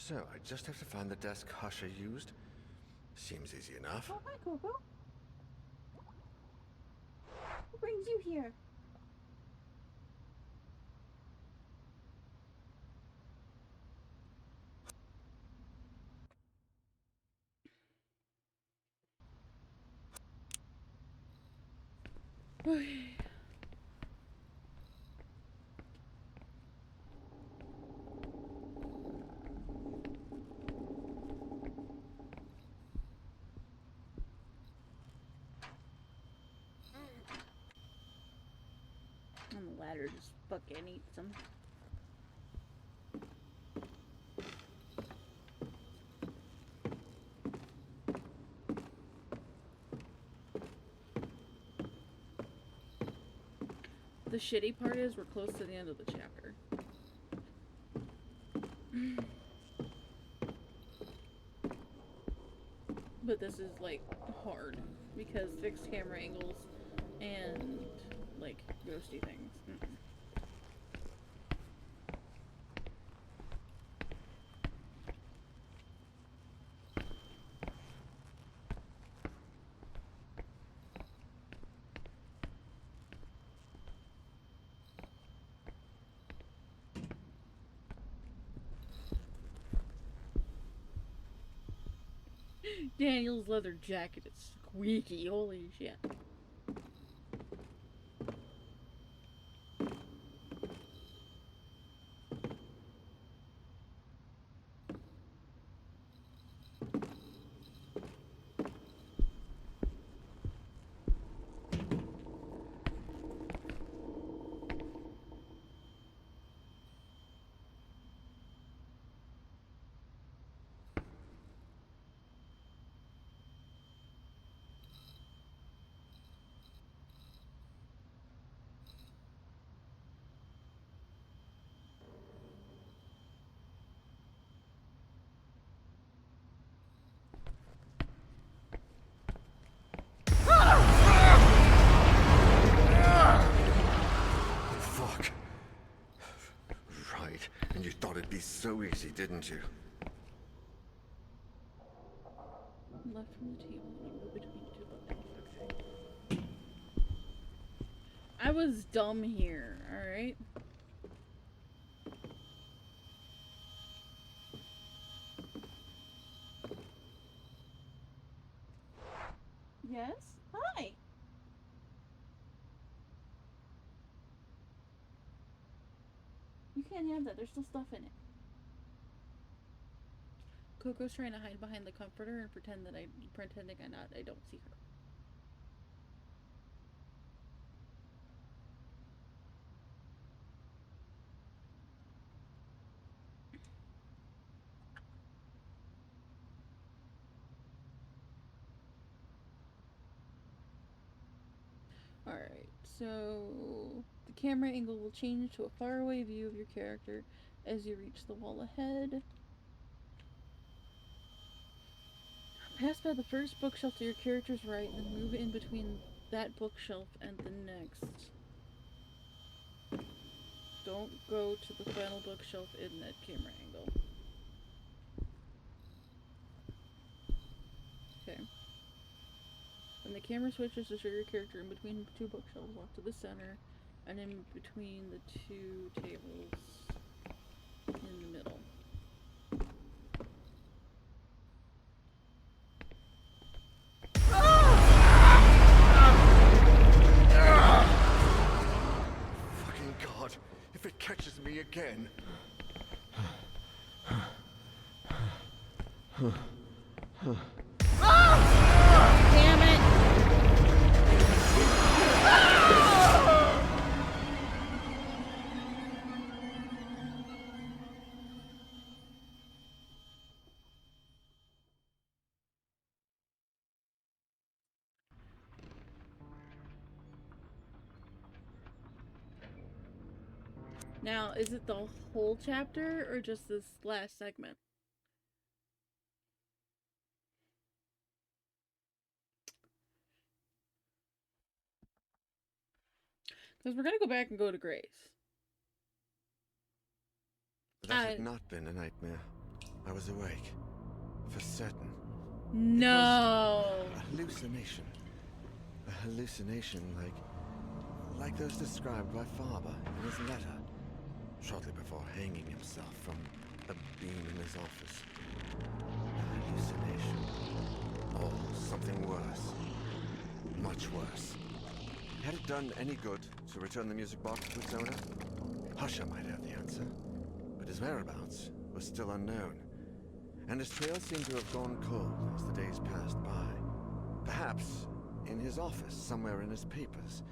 Speaker 4: So, I just have to find the desk Hasha used. Seems easy enough.
Speaker 1: Oh, hi, Coco. What brings you here? Okay. On the ladder, just fucking eat some. The shitty part is we're close to the end of the chapter. But this is like hard because fixed camera angles and like ghosty things. Daniel's leather jacket is squeaky, holy shit.
Speaker 4: Fuck. Right, and you thought it'd be so easy, didn't you?
Speaker 1: Left from the table and you move between two bookshelves. Okay. I was dumb here, alright? Yes? Hi! You can't have that, there's still stuff in it. Coco's trying to hide behind the comforter and pretending I don't see her. Alright, so the camera angle will change to a faraway view of your character as you reach the wall ahead. Pass by the first bookshelf to your character's right, and then move in between that bookshelf and the next. Don't go to the final bookshelf in that camera angle. Okay. When the camera switches to show your character in between two bookshelves, walk to the center, and in between the two tables in the middle.
Speaker 4: Fucking God, if it catches me again.
Speaker 1: Damn it! Now, is it the whole chapter or just this last segment? Because we're gonna go back and go to Grace.
Speaker 4: That had not been a nightmare. I was awake. For certain.
Speaker 1: No.
Speaker 4: A hallucination. A hallucination like those described by Faber in his letter, shortly before hanging himself from a beam in his office. A hallucination. Or something worse. Much worse. Had it done any good to return the music box to its owner? Husher might have the answer, but his whereabouts was still unknown, and his trail seemed to have gone cold as the days passed by. Perhaps in his office, somewhere in his papers.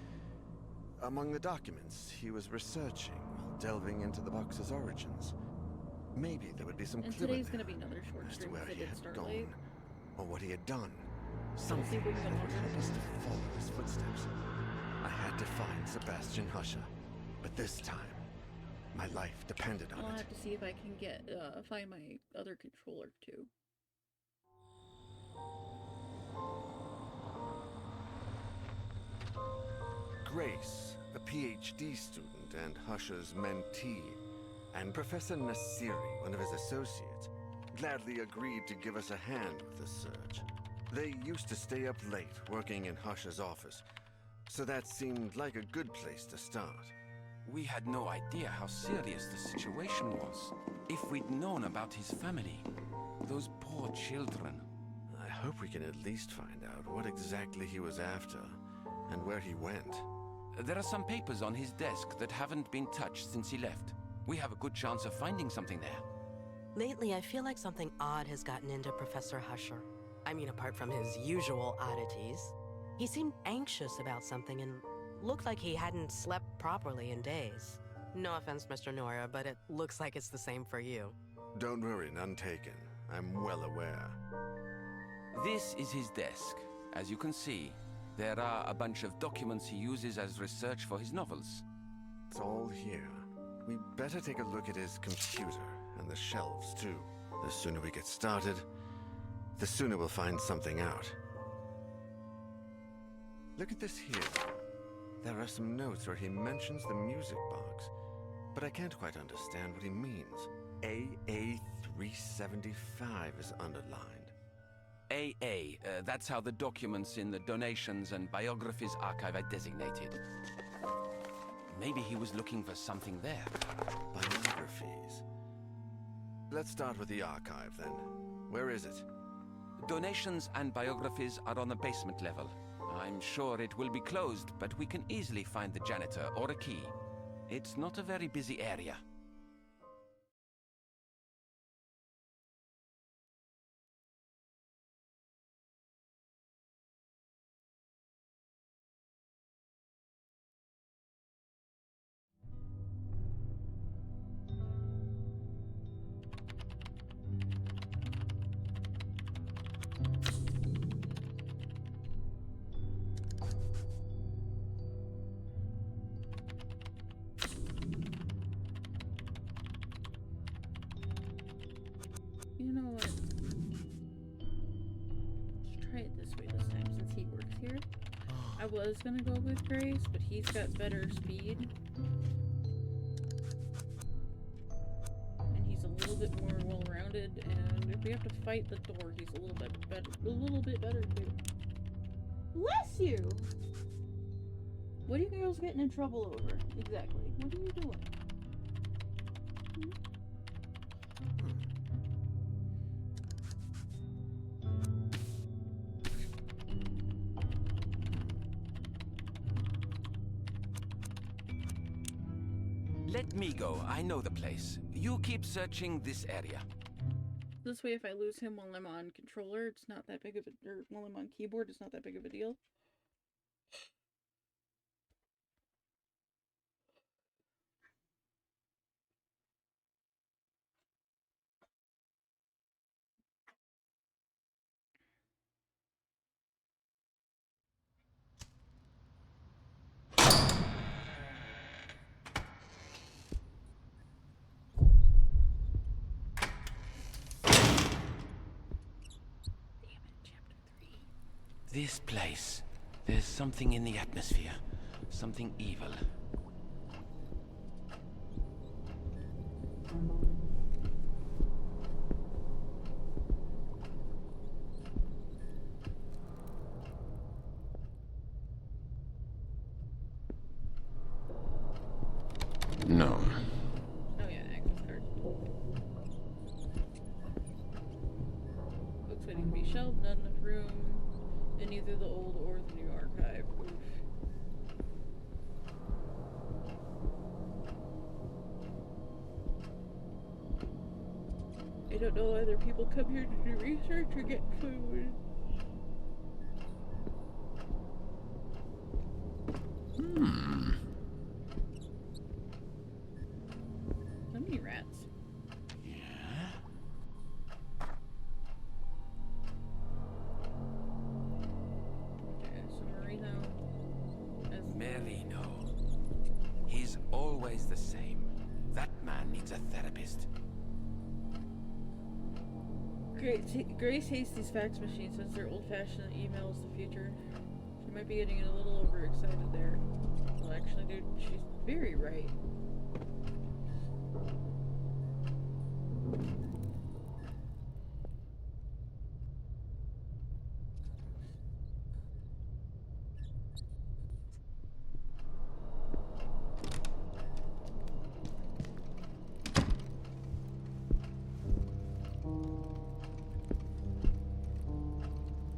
Speaker 4: Among the documents he was researching while delving into the box's origins. Maybe there would be some
Speaker 1: And
Speaker 4: clue
Speaker 1: today's
Speaker 4: in
Speaker 1: gonna
Speaker 4: there
Speaker 1: be another short
Speaker 4: as to
Speaker 1: stream
Speaker 4: where
Speaker 1: because I
Speaker 4: he
Speaker 1: did
Speaker 4: had
Speaker 1: start
Speaker 4: gone,
Speaker 1: late.
Speaker 4: or what he had done.
Speaker 1: See
Speaker 4: Something
Speaker 1: if we can
Speaker 4: that
Speaker 1: get
Speaker 4: would
Speaker 1: longer.
Speaker 4: help us to follow his footsteps. I had to find Sebastian Husher, but this time, my life depended on
Speaker 1: I'll
Speaker 4: it.
Speaker 1: have to see if I can get find my other controller too.
Speaker 4: Grace, a PhD student and Husher's mentee, and Professor Nasiri, one of his associates, gladly agreed to give us a hand with the search. They used to stay up late working in Husher's office, so that seemed like a good place to start.
Speaker 5: We had no idea how serious the situation was. If we'd known about his family, those poor children.
Speaker 4: I hope we can at least find out what exactly he was after and where he went.
Speaker 5: There are some papers on his desk that haven't been touched since he left. We have a good chance of finding something there.
Speaker 2: Lately, I feel like something odd has gotten into Professor Husher. I mean, apart from his usual oddities. He seemed anxious about something and looked like he hadn't slept properly in days. No offense, Mr. Nora, but it looks like it's the same for you.
Speaker 4: Don't worry, none taken. I'm well aware.
Speaker 5: This is his desk. As you can see, there are a bunch of documents he uses as research for his novels.
Speaker 4: It's all here. We better take a look at his computer and the shelves, too. The sooner we get started, the sooner we'll find something out. Look at this here. There are some notes where he mentions the music box, but I can't quite understand what he means. AA375 is underlined.
Speaker 5: AA, that's how the documents in the Donations and Biographies archive are designated. Maybe he was looking for something there.
Speaker 4: Biographies. Let's start with the archive, then. Where is it?
Speaker 5: Donations and Biographies are on the basement level. I'm sure it will be closed, but we can easily find the janitor or a key. It's not a very busy area.
Speaker 1: You know what? Let's try it this way this time since he works here. I was gonna go with Grace, but he's got better speed. And he's a little bit more well-rounded, and if we have to fight the door, he's a little bit better too. Bless you! What are you girls getting in trouble over? Exactly. What are you doing?
Speaker 5: Let me go. I know the place. You keep searching this area.
Speaker 1: This way, if I lose him while I'm on controller, it's not that big of a, or while I'm on keyboard, it's not that big of a deal.
Speaker 5: This place. There's something in the atmosphere. Something evil.
Speaker 1: shelved, not enough room in either the old or the new archive. Oof. I don't know whether people come here to do research or get food. How many rats? Okay, so Marino as
Speaker 5: Merino. He's always the same. That man needs a therapist.
Speaker 1: Grace hates these fax machines since they're old-fashioned and email is the future. She might be getting a little overexcited there. Well, actually, dude, she's very right.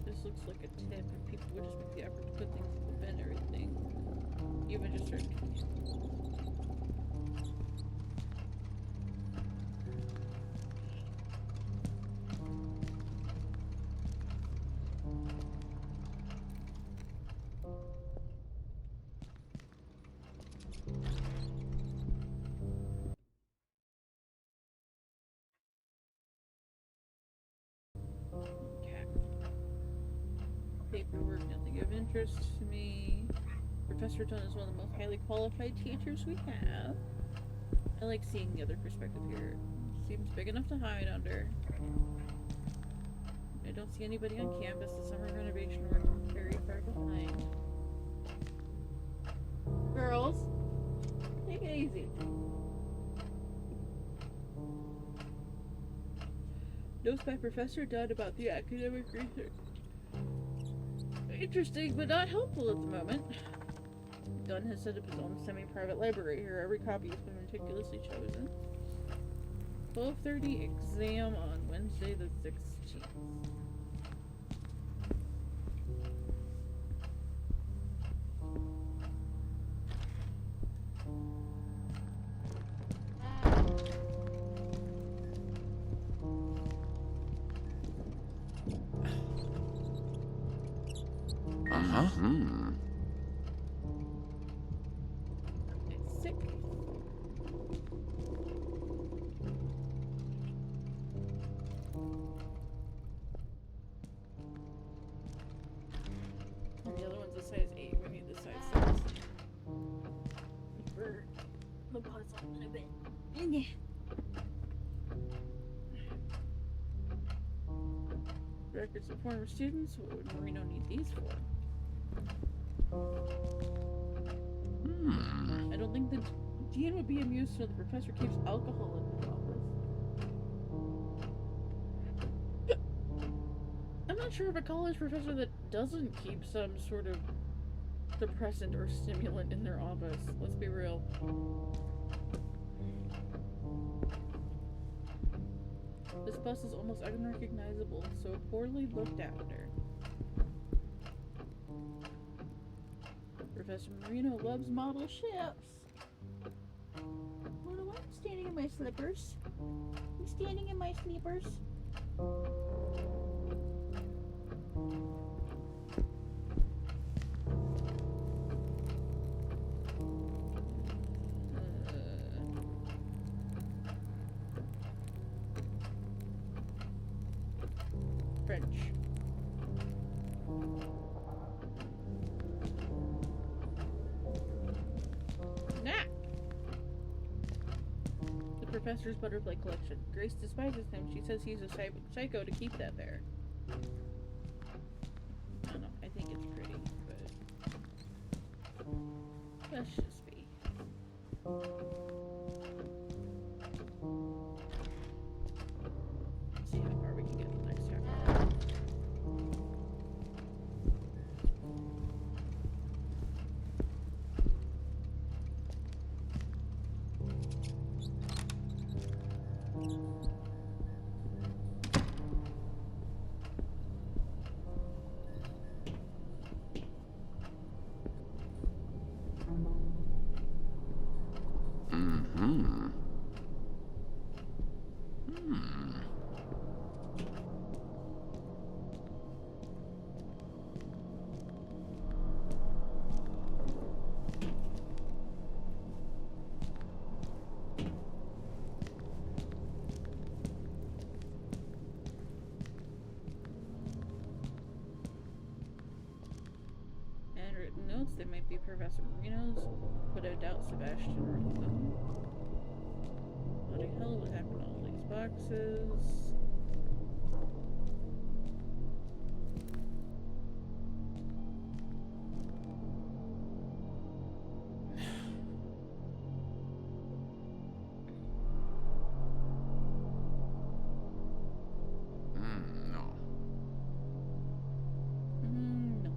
Speaker 1: This looks like a tip, and people would just make the effort to put things in the bin and everything. Even just certain convenience. Okay. Paperwork, nothing of interest to me. Professor Dunn is one of the most highly qualified teachers we have. I like seeing the other perspective here. Seems big enough to hide under. I don't see anybody on campus. The summer renovation work is very far behind. Girls, take it easy. Notes by Professor Dunn about the academic research. Interesting, but not helpful at the moment. Dunn has set up his own semi-private library here. Every copy has been meticulously chosen. 12:30 exam on Wednesday the 16th. It's sick. And the other one's a size 8. We need the size 6. For the puzzle in a bit. Records of former students? What would Marino need these for? I don't think the dean would be amused to know the professor keeps alcohol in his office. I'm not sure of a college professor that doesn't keep some sort of depressant or stimulant in their office. Let's be real. This bus is almost unrecognizable, so poorly looked after. Professor Marino loves model ships. Well, I'm standing in my slippers. I'm standing in my slippers. French. Nah. The professor's butterfly collection. Grace despises him. She says he's a psycho to keep that there. I don't know. I think it's pretty, but let's just be. See how far we can get in the next chapter. written notes. They might be Professor Marino's, but I doubt Sebastian wrote them. Bloody hell, what happened to all these boxes?
Speaker 5: No.
Speaker 1: No.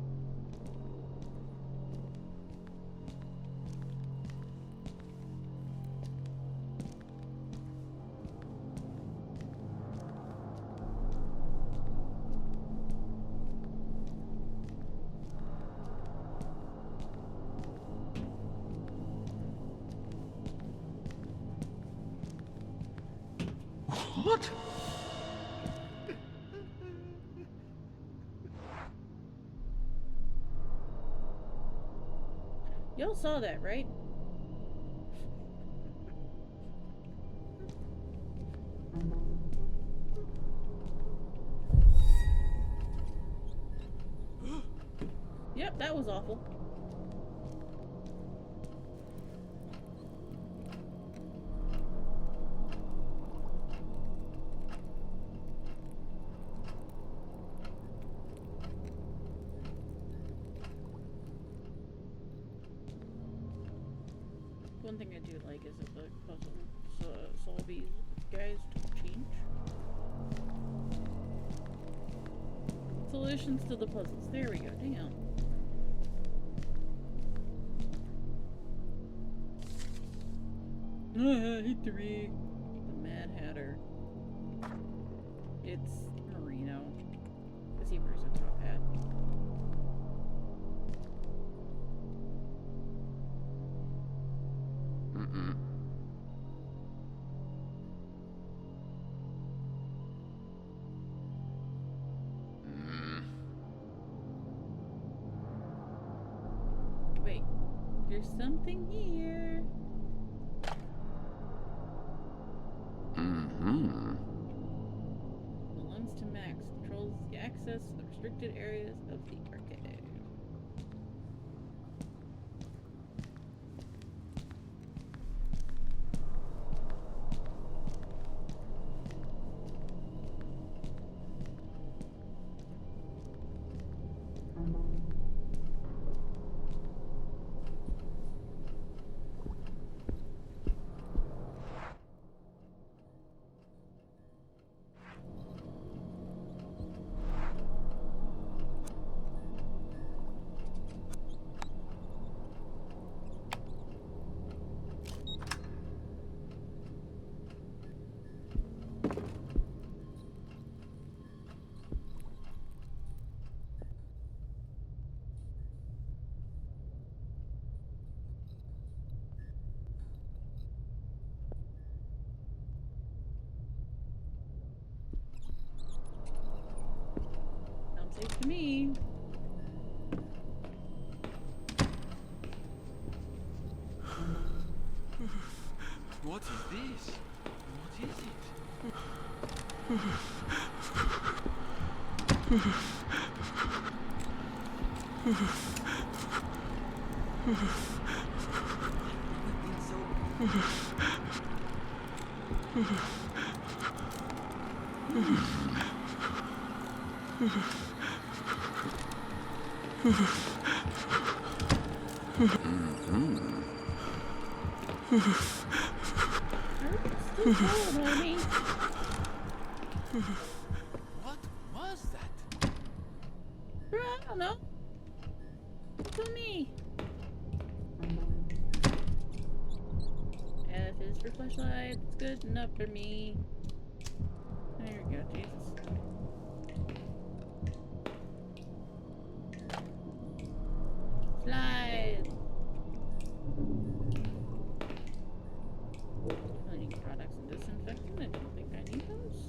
Speaker 3: What?
Speaker 1: Y'all saw that, right? Yep, that was awful. One thing I do like is that the puzzle solvies guys don't change. Solutions to the puzzles. There we go. Damn. Hit 3. The Mad Hatter. It's Marino. Because he wears a top hat.
Speaker 5: Mm-mm.
Speaker 1: Wait. There's something here.
Speaker 5: Mm-hmm.
Speaker 1: Belongs to Max. Controls the access to the restricted areas of the arcade. Sounds safe to me.
Speaker 5: What is this? What is it?
Speaker 1: Still cold, honey.
Speaker 5: What was that?
Speaker 1: I don't know. It's on me. F is for flashlight. It's good enough for me. There we go, Jesus. Slide. Cleaning products and disinfectant. I don't think I need those.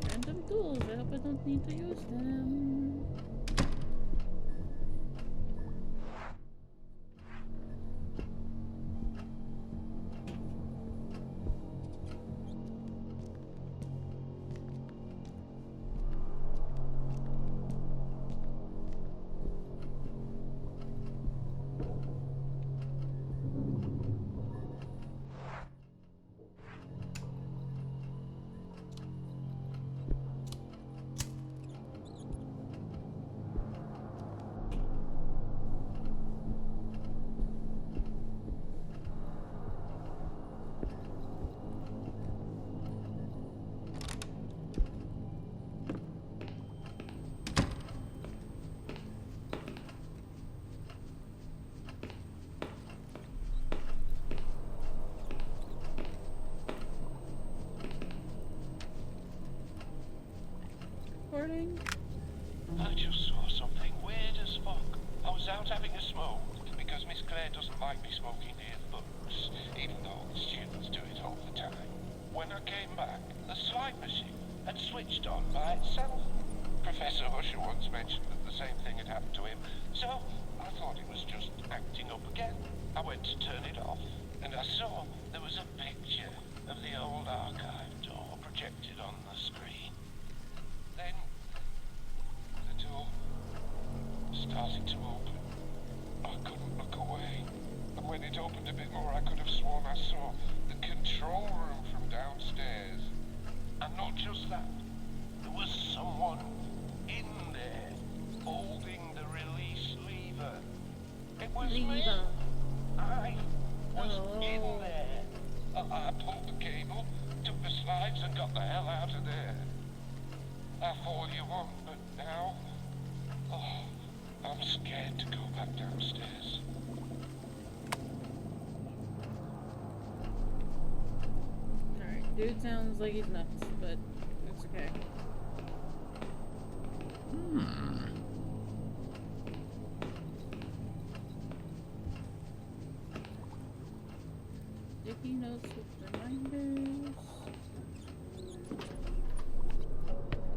Speaker 1: Random tools. I hope I don't need to use them. teleporting?
Speaker 6: I just saw something weird as fuck. I was out having a smoke, because Miss Claire doesn't like me smoking near the books, even though the students do it all the time. When I came back, the slide machine had switched on by itself. Professor Husher once mentioned that the same thing had happened to him, so I thought it was just acting up again. I went to turn it off, and I saw there was a picture of the old archive door projected on the screen. Then the door started to open. I couldn't look away. And when it opened a bit more, I could have sworn I saw the control room from downstairs. And not just that, there was someone in there holding the release lever. It was me. I was in there. I pulled the cable, took the slides, and got the hell out of there. I followed you on, but now... Oh, I'm scared to go back downstairs.
Speaker 1: Alright, dude sounds like he's nuts, but it's okay. Sticky notes with reminders.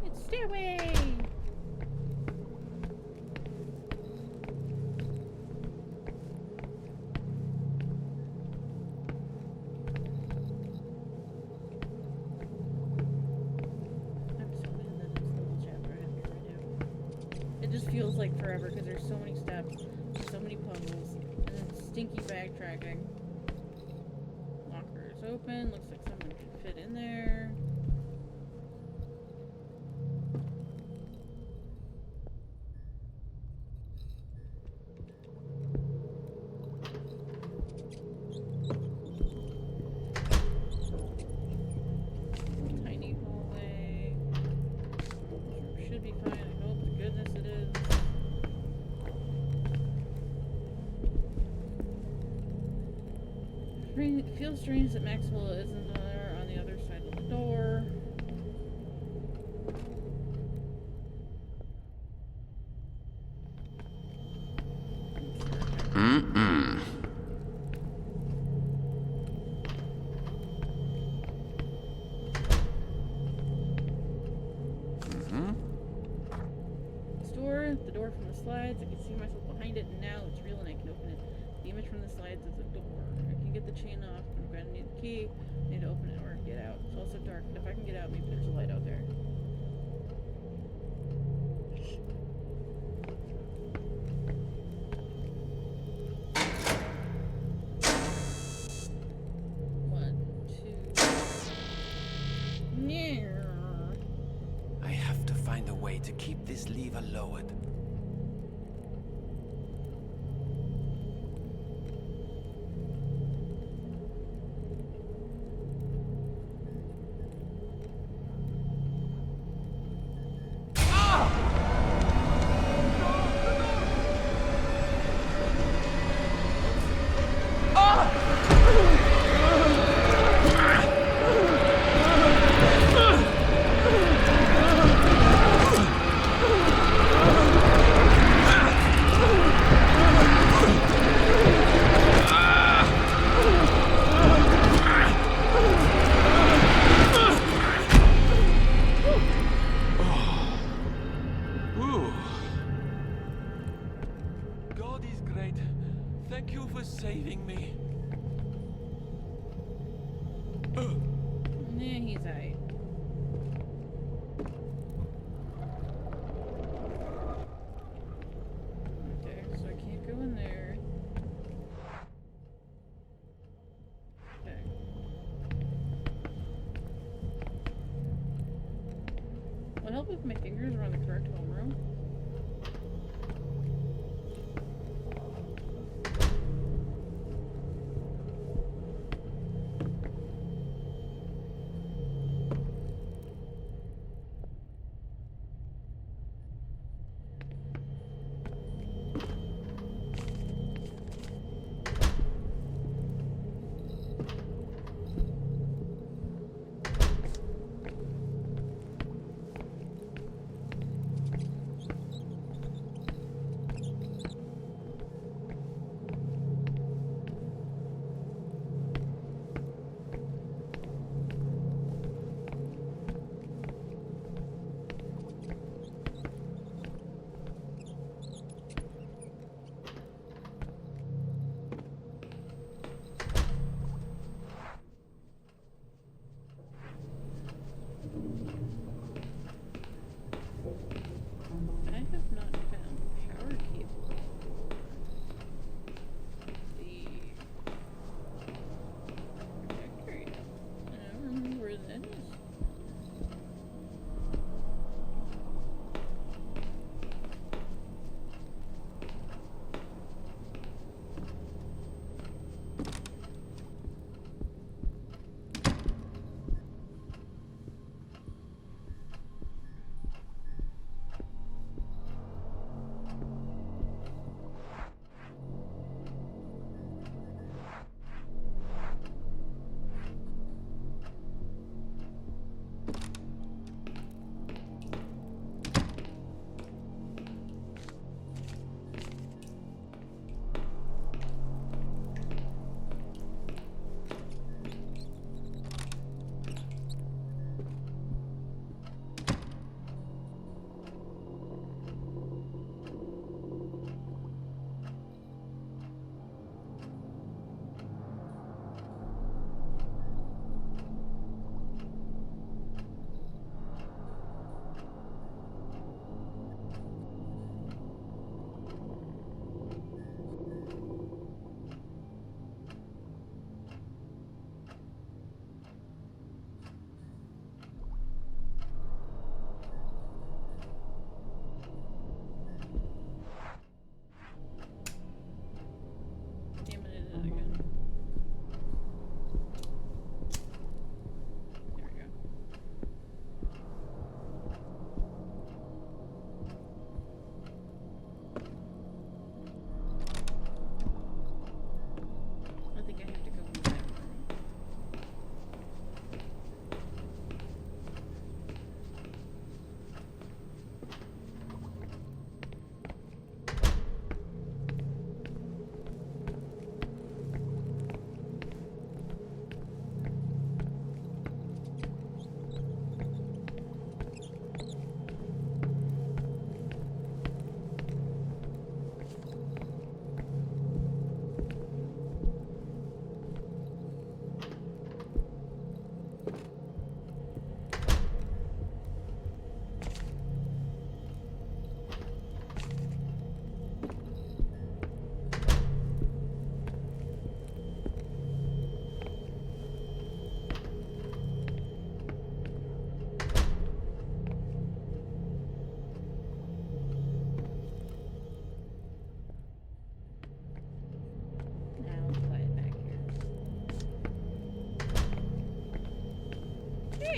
Speaker 1: It's stairway! It just feels like forever because there's so many steps, so many puzzles, and then stinky backtracking. Locker is open. Looks like someone can fit in there. Tiny hallway. Should be fine. I hope to goodness it is. It feels strange that Maxwell isn't there on the other side of the door. The door from the slides, I can see myself behind it, and now it's real and I can open it. The image from the slides is a door. I can get the chain off, but I'm gonna need the key. I need to open it or get out. It's also dark, but if I can get out, maybe there's a light out there. One, two.
Speaker 5: I have to find a way to keep this lever lowered. God is great. Thank you for saving me.
Speaker 1: Yeah, he's alright. Okay, so I can't go in there. Okay. Will it help if my fingers are on the correct home room?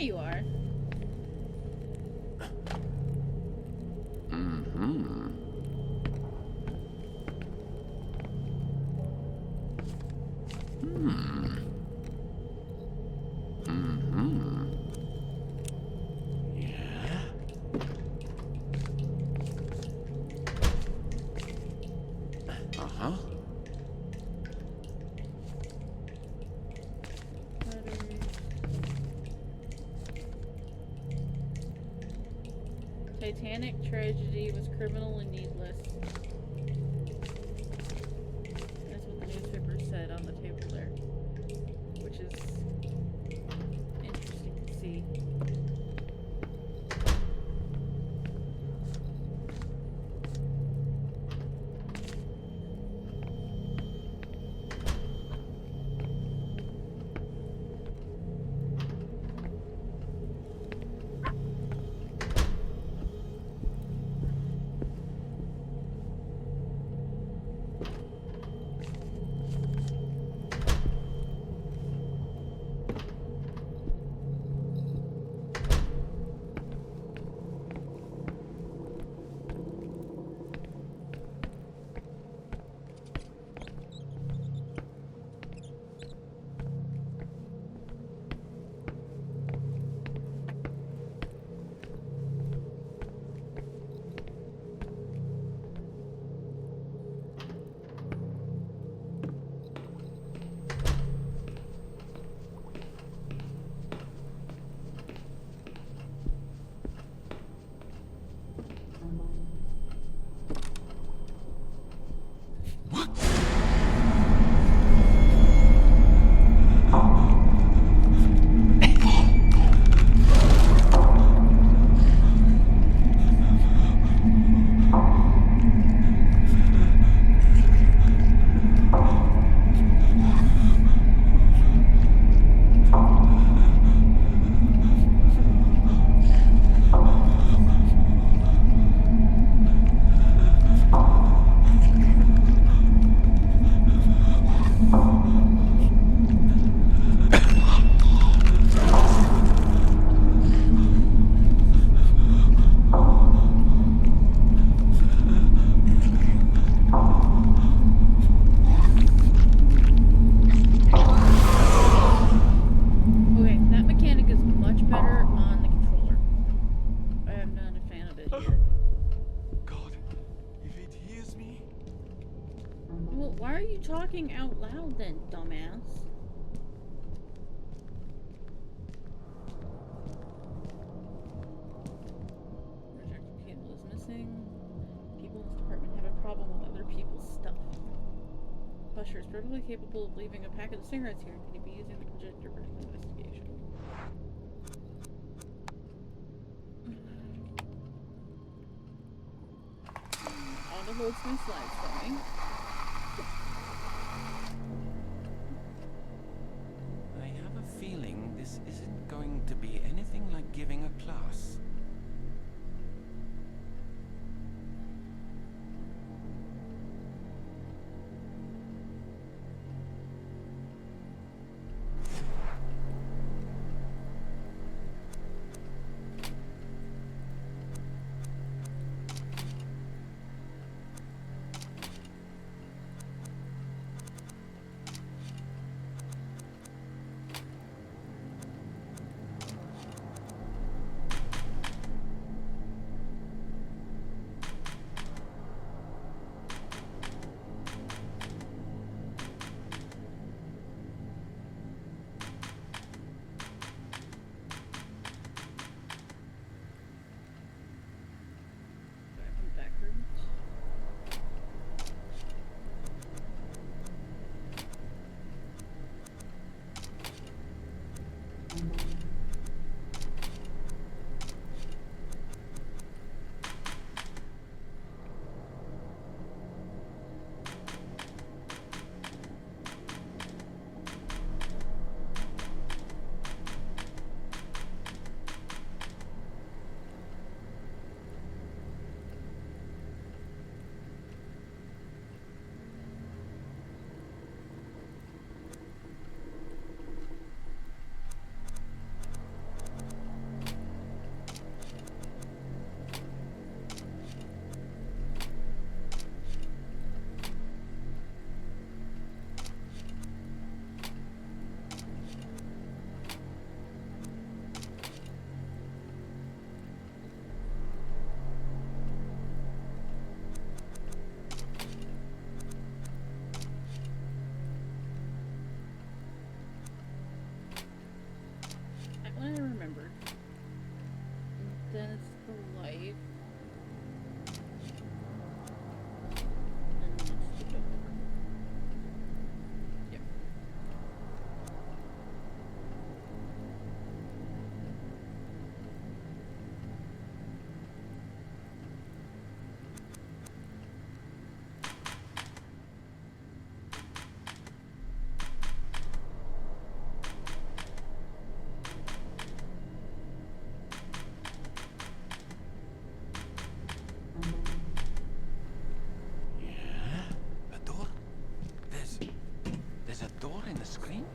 Speaker 1: you are.
Speaker 5: Mm-hmm. Hmm. Mm-hmm. Yeah. Uh-huh.
Speaker 1: Titanic tragedy was criminal and needless. That's what the newspaper said on the table there. Which is interesting to see. Okay, that mechanic is much better on the controller. I am not a fan of it here.
Speaker 7: God, if it hears me.
Speaker 1: Well, why are you talking out loud then, dumbass? Projector cable is missing. People in this department have a problem with other people's stuff. Usher is perfectly capable of leaving a packet of cigarettes here and can be using the projector for his investigation. Auto loads my slides for me.
Speaker 5: I have a feeling this isn't going to be anything like giving a class. There's a door in the screen?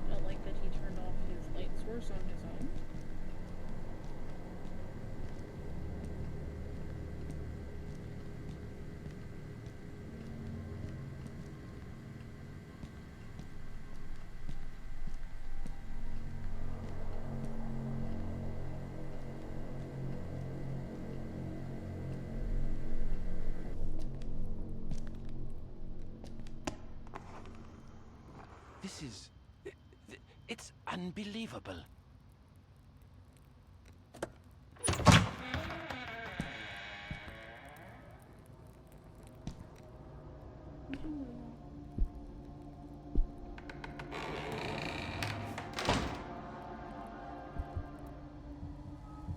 Speaker 1: I don't like that he turned off his light source on his own.
Speaker 5: This is... It's unbelievable.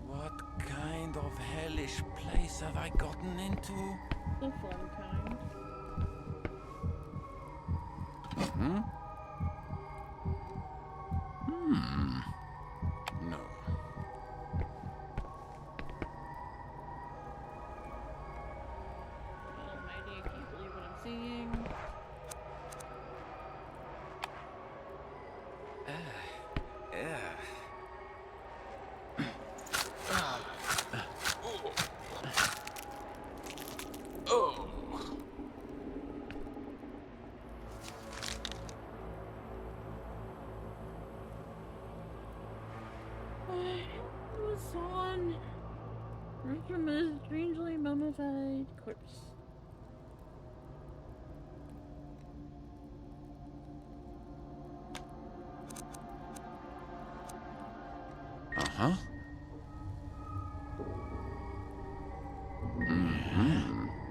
Speaker 5: What kind of hellish place have I gotten into?
Speaker 1: The fun kind.
Speaker 5: Hmm? No.
Speaker 1: Almighty, I can't believe what I'm seeing. It was on from a strangely mummified corpse.
Speaker 5: Uh-huh.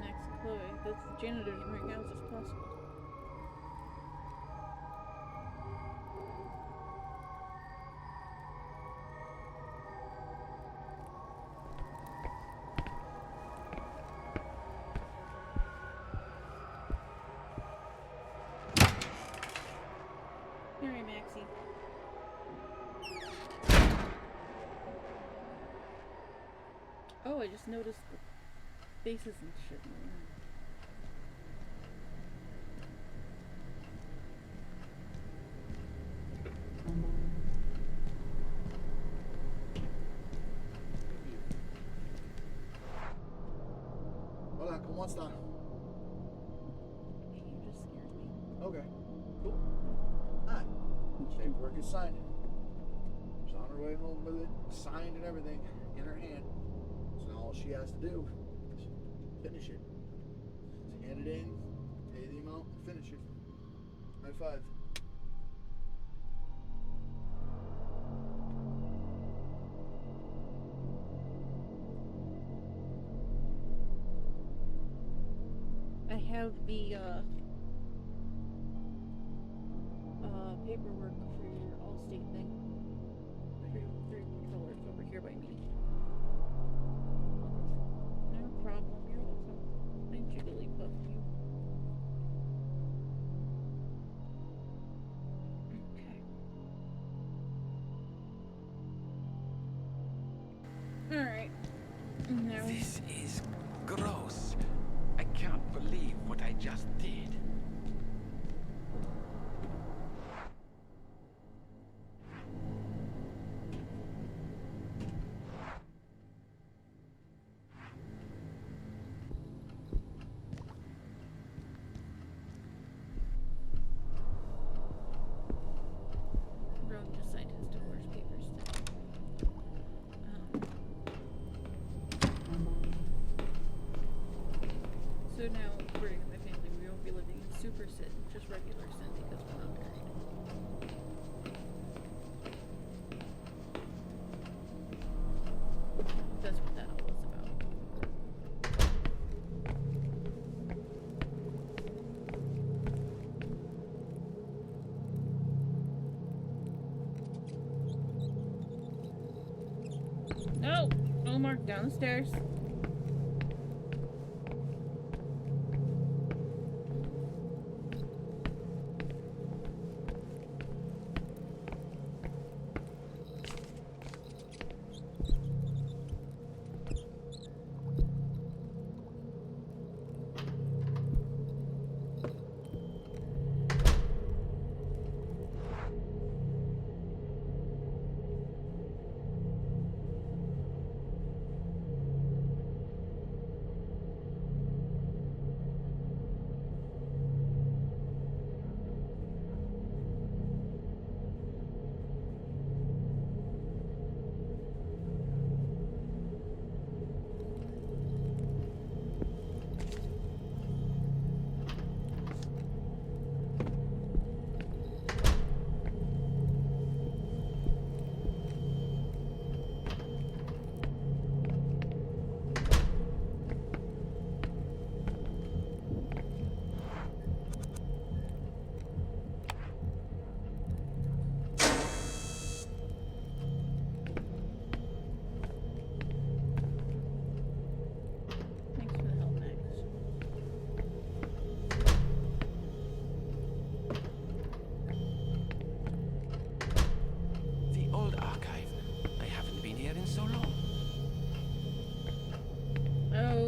Speaker 1: Next, Chloe. That's the janitor's room. How is this possible? Alright, Maxie. Oh, I just noticed the faces and shit in the room.
Speaker 8: Hola, ¿cómo está?
Speaker 1: You just scared me.
Speaker 8: Okay, cool. Hi. Paperwork is signed. She's on her way home with it, signed and everything, in her hand. So now all she has to do is finish it. Just hand it in, pay the amount, finish it. High five.
Speaker 1: I have the paperwork for your Allstate thing. Three controllers over here by me. No problem, you're welcome. I jiggly puffed you. Okay. Alright. Now
Speaker 5: This is gross. I can't believe what I just did.
Speaker 1: Rogue just signed his divorce papers today. So now, according to my family, we won't be living in super sin, just regular sin because we're not married. That's what that all was about. Oh! Omar, down the stairs.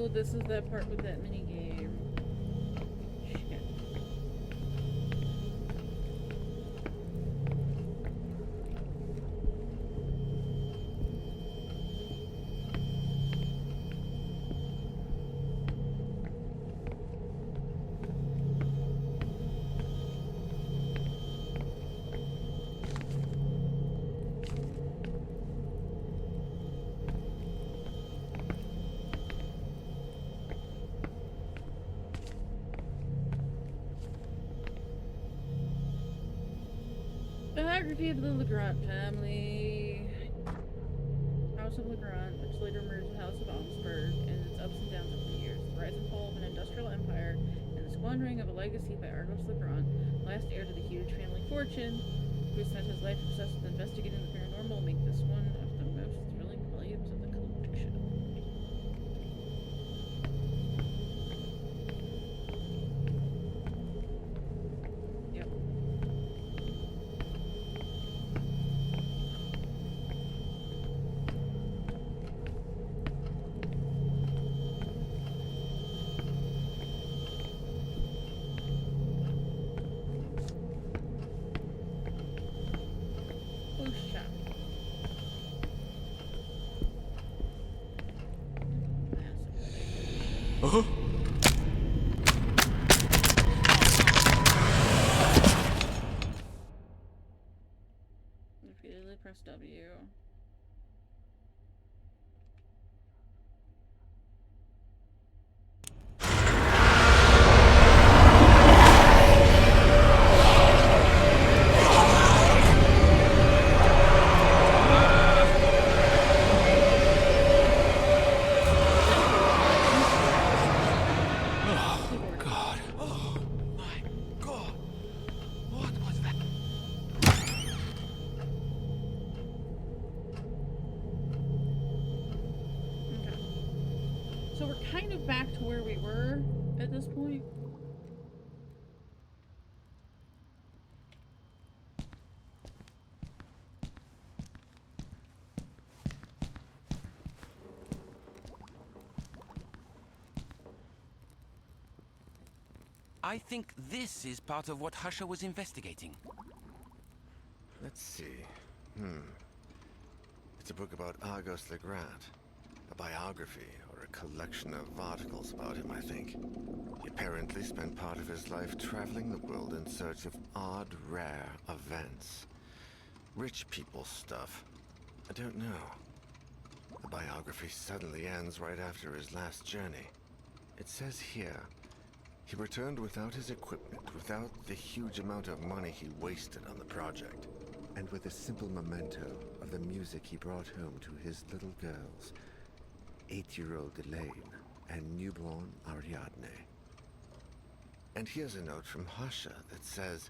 Speaker 1: Oh, this is that part with that mini game. Shit. Biography of the Legrand family. House of Legrand, which later merged with the House of Augsburg, and its ups and downs over the years. The rise and fall of an industrial empire, and the squandering of a legacy by Argos Legrand, last heir to the huge family fortune, who spent his life obsessed with investigating the paranormal, make this one of the most thrilling volumes of the collection. Yep.
Speaker 7: Uh-huh.
Speaker 1: Repeatedly press W. So we're kind of back to where we were at this point.
Speaker 5: I think this is part of what Husher was investigating.
Speaker 4: Let's see. It's a book about Argos Legrand. A biography, or a collection of articles about him, I think. He apparently spent part of his life traveling the world in search of odd, rare events. Rich people stuff. I don't know. The biography suddenly ends right after his last journey. It says here, he returned without his equipment, without the huge amount of money he wasted on the project, and with a simple memento of the music he brought home to his little girls, 8-year-old Elaine and newborn Ariadne. And here's a note from Husher that says,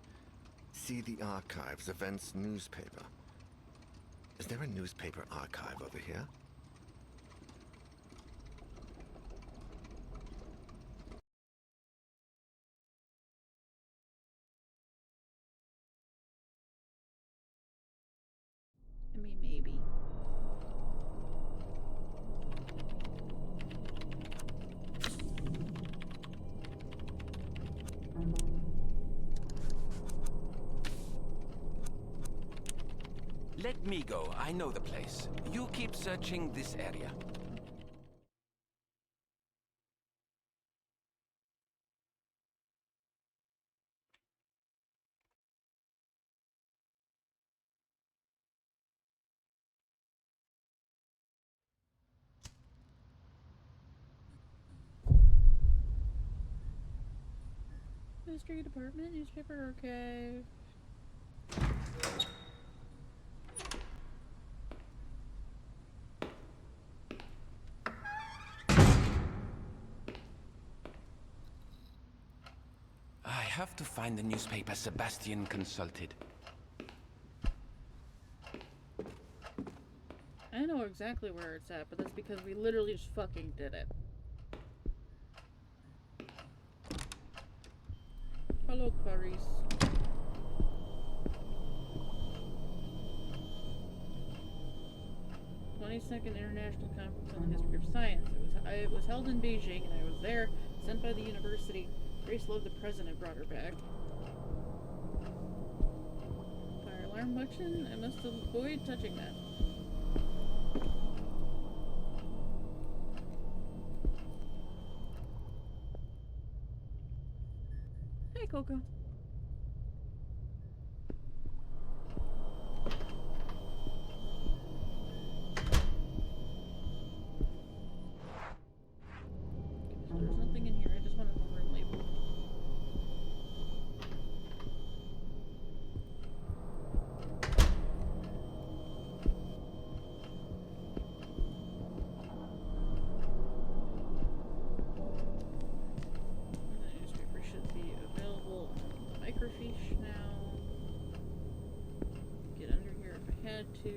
Speaker 4: see the Archives Events newspaper. Is there a newspaper archive over here?
Speaker 1: I mean, maybe.
Speaker 5: Let me go. I know the place. You keep searching this area.
Speaker 1: History department, newspaper archive.
Speaker 5: I have to find the newspaper Sebastian consulted.
Speaker 1: I know exactly where it's at, but that's because we literally just fucking did it. Hello, Clarice. '22nd International Conference on the History of Science. It was I was held in Beijing, and I was there, sent by the university. Grace Love, the president, brought her back. Fire alarm button? I must avoid touching that. Hey, Coco. There's nothing in here. I just wanted the room label. The newspaper should be available on microfiche now. Get under here if I had to.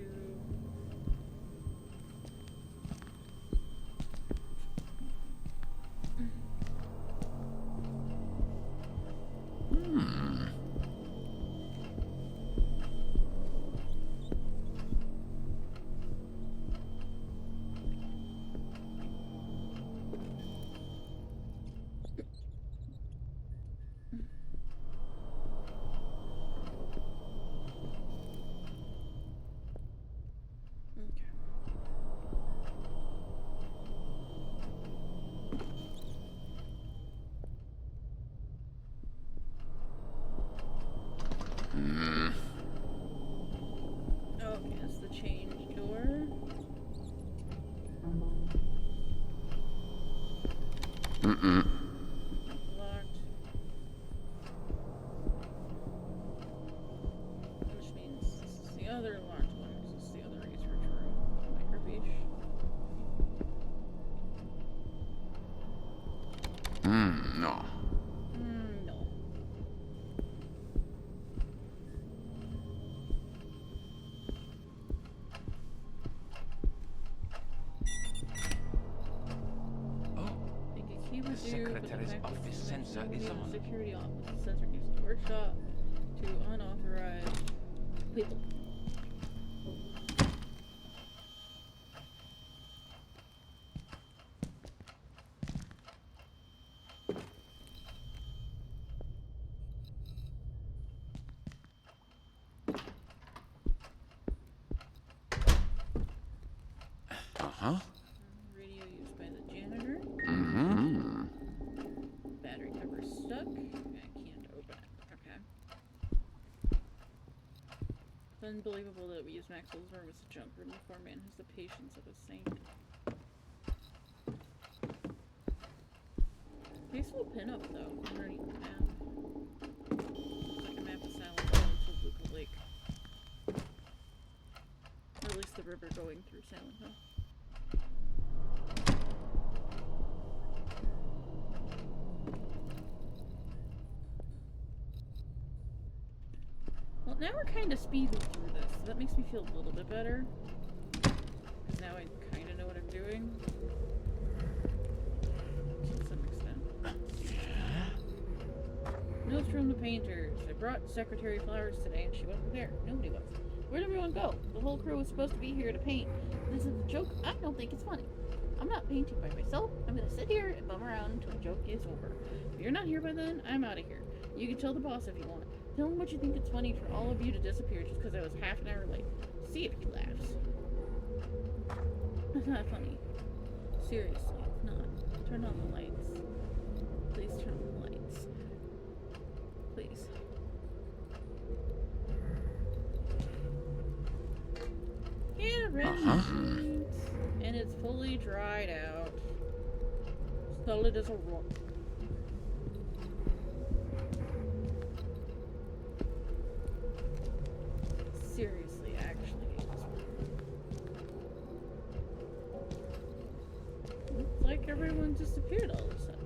Speaker 1: Okay, that's the change door. Locked. Which means this is the other locked one. This is the other research room. Microfiche.
Speaker 5: No.
Speaker 1: No.
Speaker 5: Oh,
Speaker 1: Think a key would
Speaker 5: The
Speaker 1: do, but
Speaker 5: secretary's
Speaker 1: fact that
Speaker 5: office
Speaker 1: it's
Speaker 5: sensor
Speaker 1: mentioned
Speaker 5: is
Speaker 1: in the
Speaker 5: on.
Speaker 1: Security office. The sensor gives the workshop to unauthorized people.
Speaker 5: Uh-huh.
Speaker 1: Radio used by the janitor.
Speaker 5: Mm-hmm.
Speaker 1: Battery cover stuck. I can't open it. Okay. It's unbelievable that we use Maxwell's room as a junk room. The poor man has the patience of a saint. Nice little pin-up though, underneath the map. It's like a map of Silent Hill to Luca Lake. Or at least the river going through Silent Hill. Well, now we're kind of speeding through this, so that makes me feel a little bit better. Because now I kind of know what I'm doing. To some extent. Notes from the painters. I brought Secretary flowers today and she wasn't there. Nobody was. Where'd everyone go? The whole crew was supposed to be here to paint. This is a joke. I don't think it's funny. I'm not painting by myself. I'm gonna sit here and bum around until the joke is over. If you're not here by then, I'm out of here. You can tell the boss if you want. Tell him what you think it's funny for all of you to disappear just because I was half an hour late. See if he laughs. It's not funny. Seriously, it's not. Turn on the lights. Please turn on the lights. Please. And red sheet. And it's fully dried out. Solid as a rock. Seriously, actually. Looks like everyone disappeared all of a sudden.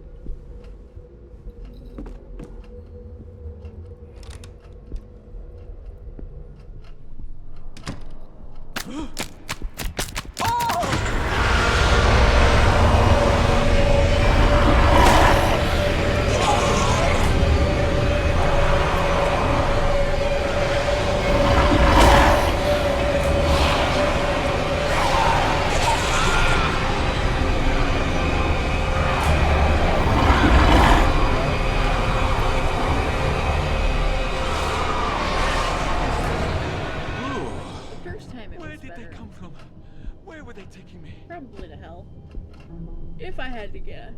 Speaker 7: they taking me?
Speaker 1: Probably to hell. If I had to guess.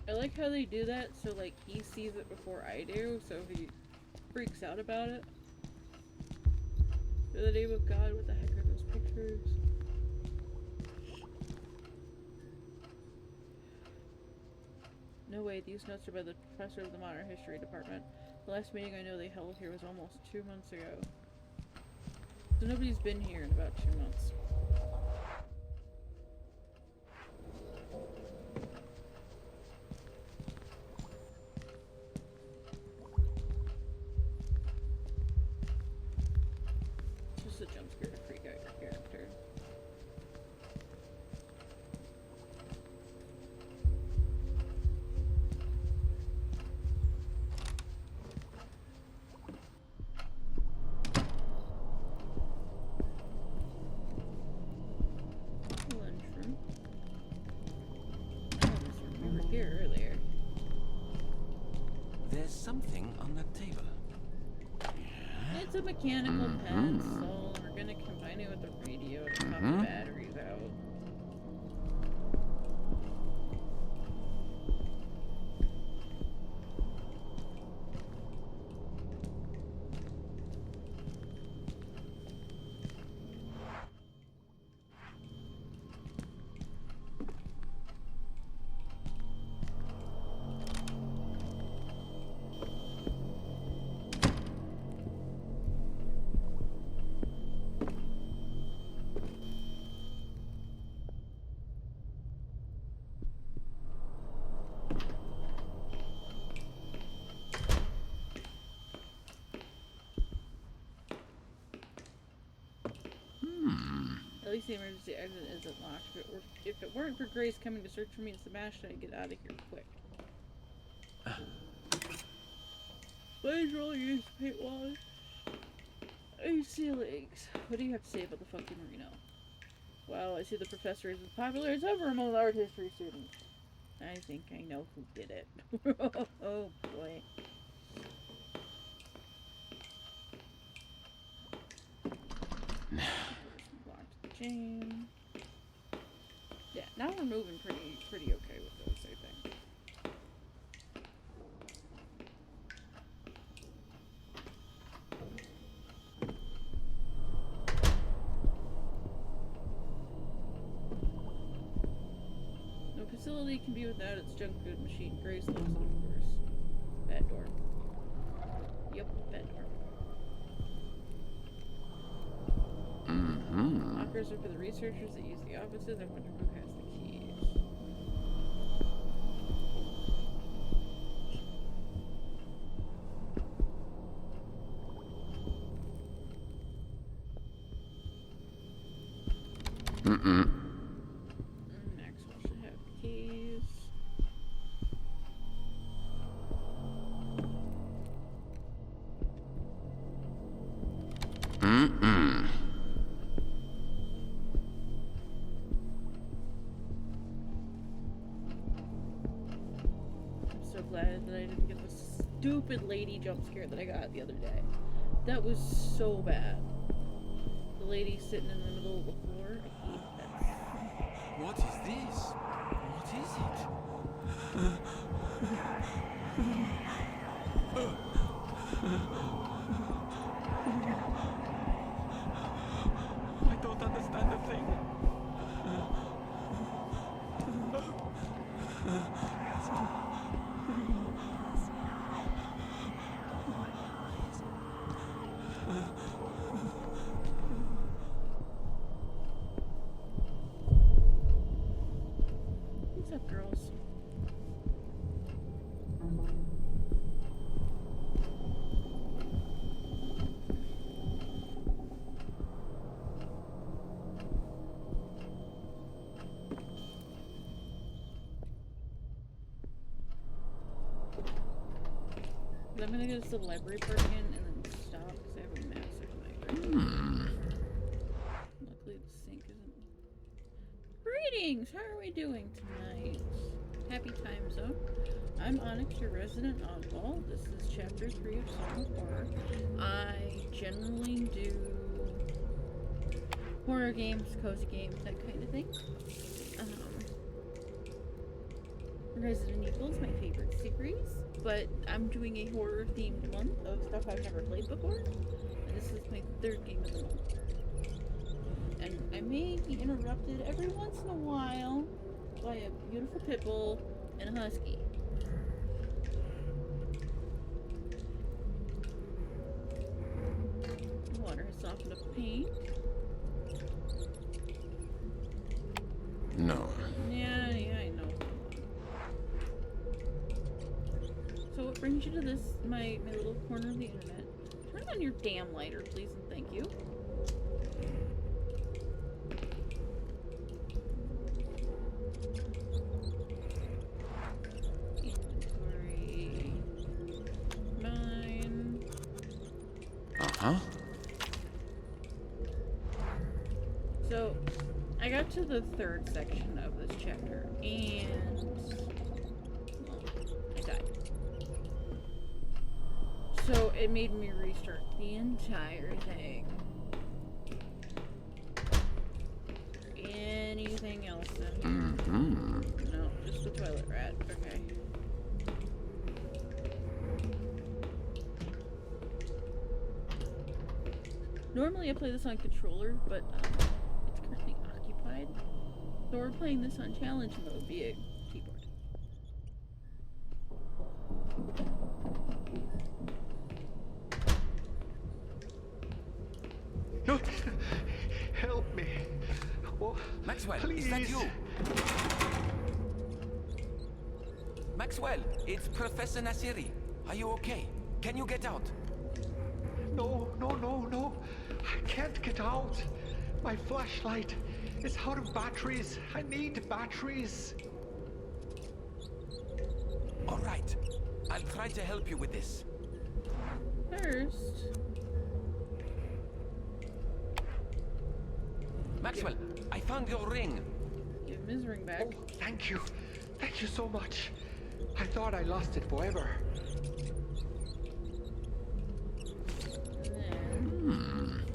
Speaker 1: I like how they do that, so like he sees it before I do, so he freaks out about it. For the name of God, what the heck are those pictures? No way, these notes are by the professor of the modern history department. The last meeting I know they held here was almost 2 months ago. So nobody's been here in about 2 months. Just a jump scare to freak out your character. Lunchroom. Oh, we were here earlier.
Speaker 5: There's something on that table.
Speaker 1: It's a mechanical pencil. We're gonna combine it with the radio to pop the batteries out. At least the emergency exit isn't locked. If it weren't for Grace coming to search for me and Sebastian, I'd get out of here quick. Blaze rolling against paint walls. ceilings. What do you have to say about the funky Marino? Well, I see the professor is as popular as ever among art history students. I think I know who did it. Oh boy. Locked the chain. Yeah, now we're moving pretty okay with those, I think. No facility can be without its junk food machine. Grace loves it, of course. Bad door. Yep, bad door. Lockers are for the researchers that use the offices. I wonder who has the keys. Maxwell should have the keys. I'm so glad that I didn't get the stupid lady jump scare that I got the other day. That was so bad. The lady sitting in the middle of the floor. I hate that.
Speaker 7: What is this? What is it? I don't understand a thing.
Speaker 1: What's up, girls? I'm gonna go to the library part again and then stop because I have a massive migraine. Greetings! How are we doing tonight? Happy time zone. I'm Onyx, your resident oddball. This is chapter 3 of Song of Horror. I generally do horror games, cozy games, that kind of thing. Resident Evil is my favorite series, but I'm doing a horror themed one of stuff I've never played before. And this is my 3rd game of the month. And I may be interrupted every once in a while by a beautiful pit bull and a husky. The water has softened up the paint.
Speaker 5: No.
Speaker 1: Yeah, I know. So what brings you to this, my little corner of the internet? Turn on your damn lighter, please, and thank you. Inventory. Mine.
Speaker 5: Uh-huh.
Speaker 1: So, I got to the 3rd section of this chapter, and well, I died. So it made me restart the entire thing. Anything else then?
Speaker 5: Mm-hmm.
Speaker 1: No, just the toilet rat. Okay. Normally I play this on controller, but it's currently occupied. So we're playing this on challenge mode via keyboard.
Speaker 3: No, help me. Oh,
Speaker 5: Maxwell,
Speaker 3: please.
Speaker 5: is that you? Maxwell, it's Professor Nasiri. Are you okay? Can you get out?
Speaker 3: No, no, no, no. I can't get out. My flashlight is out of batteries. I need batteries.
Speaker 5: All right. I'll try to help you with this.
Speaker 1: First,
Speaker 5: Maxwell, I found your ring.
Speaker 1: give him his ring back.
Speaker 3: Oh, thank you. Thank you so much. I thought I lost it forever.
Speaker 1: And then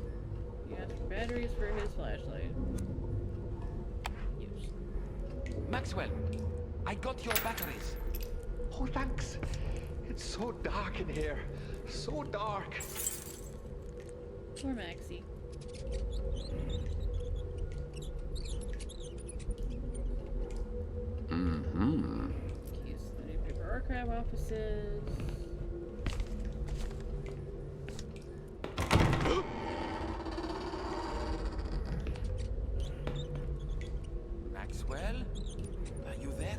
Speaker 1: he asked for batteries for his flashlight. Used.
Speaker 5: Maxwell, I got your batteries.
Speaker 3: Oh, thanks. It's so dark in here. So dark.
Speaker 1: Poor Maxie.
Speaker 5: Mm-hmm.
Speaker 1: Keys to the newspaper archive offices.
Speaker 5: Maxwell, are you there?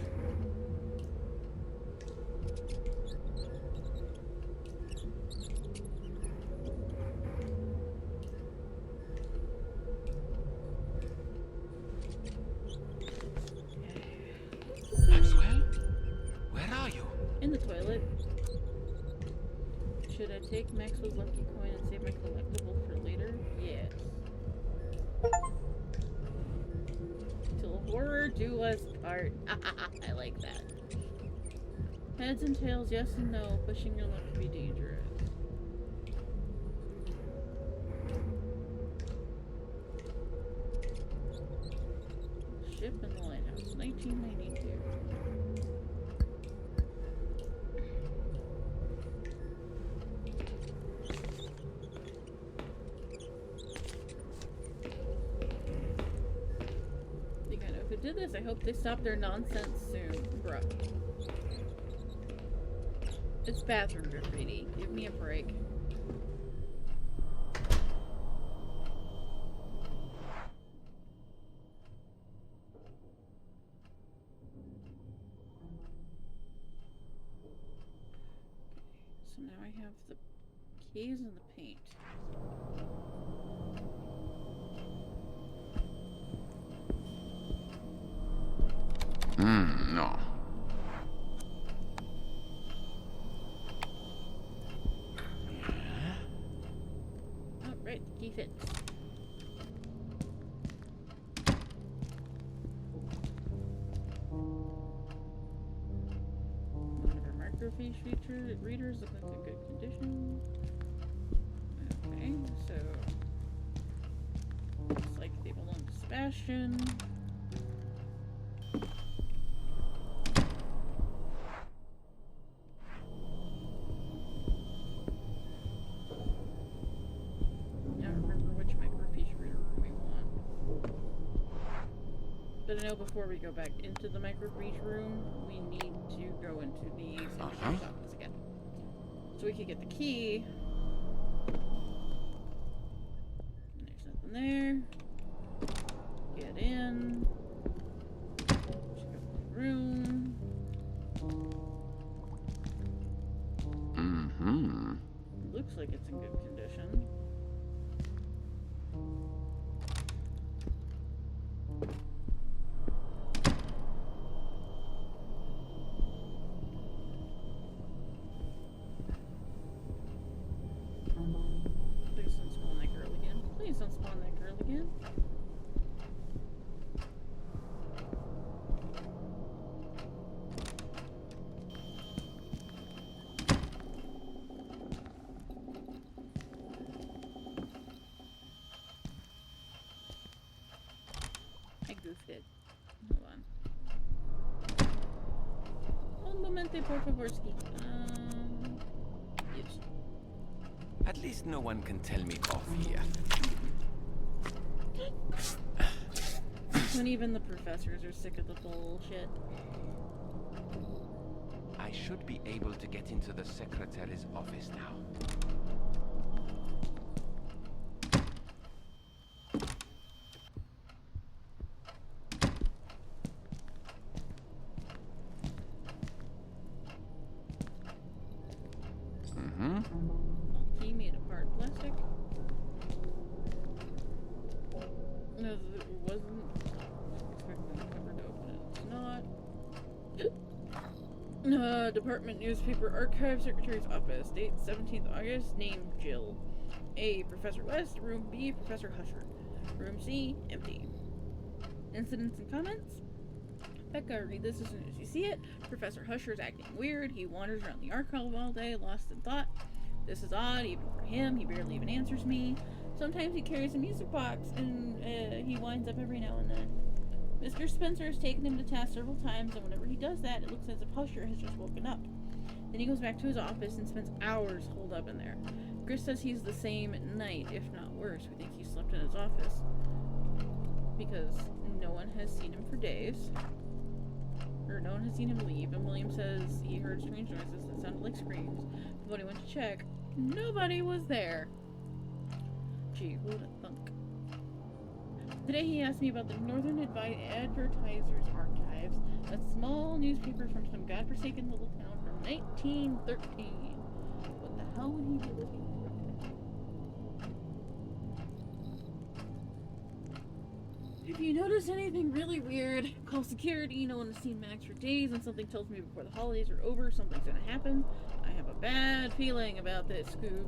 Speaker 5: Maxwell, where are you?
Speaker 1: In the toilet. Should I take Maxwell's lucky coin and save my collectible for later? Yes. Till horror do us part. I like that. Heads and tails, yes and no. Pushing your luck can be dangerous. Ship in the Lighthouse, 1992. Think I know who did this? I hope they stop their nonsense soon, bruh. It's bathroom graffiti. Give me a break. So now I have the keys and the paint.
Speaker 5: No.
Speaker 1: Oh, right, the key fits. microfiche feature. Readers look like in good condition. Okay, so looks like they belong to Sebastian. Now remember which microfiche reader we want. But I know before we go back into the microfiche room, we need to go into the secretary's office again. So we can get the key. And there's nothing there. Get in. Just go to the room.
Speaker 5: Mm-hmm.
Speaker 1: Looks like it's in good condition. Please don't spawn that girl again. Please don't spawn that girl again. I goofed it. Hold on. Un momento, por favorski. Yes.
Speaker 5: At least no one can tell me off here.
Speaker 1: When even the professors are sick of the bullshit.
Speaker 5: I should be able to get into the secretary's office now.
Speaker 1: Key made of hard plastic. No, it wasn't expecting the cover to open it. It's not. Department Newspaper Archive, Secretary's Office. Date 17th August. Name Jill. A. Professor West. Room B. Professor Husher. Room C. Empty. Incidents and comments? Becca, read this as soon as you see it. Professor Husher's acting weird. He wanders around the archive all day, lost in thought. This is odd, even for him. He barely even answers me. Sometimes he carries a music box, and he winds up every now and then. Mr. Spencer has taken him to task several times, and whenever he does that, it looks as if Husher has just woken up. Then he goes back to his office and spends hours holed up in there. Chris says he's the same at night, if not worse. We think he slept in his office. Because no one has seen him for days. Or no one has seen him leave, and William says he heard strange noises that sounded like screams. But when he went to check, nobody was there. Gee, who would have thunk? Today he asked me about the Northern Advertiser's Archives, a small newspaper from some godforsaken little town from 1913. What the hell would he be looking for? If you notice anything really weird, call security. No one has seen Max for days, and something tells me before the holidays are over, something's gonna happen. I have a bad feeling about this, Scoob.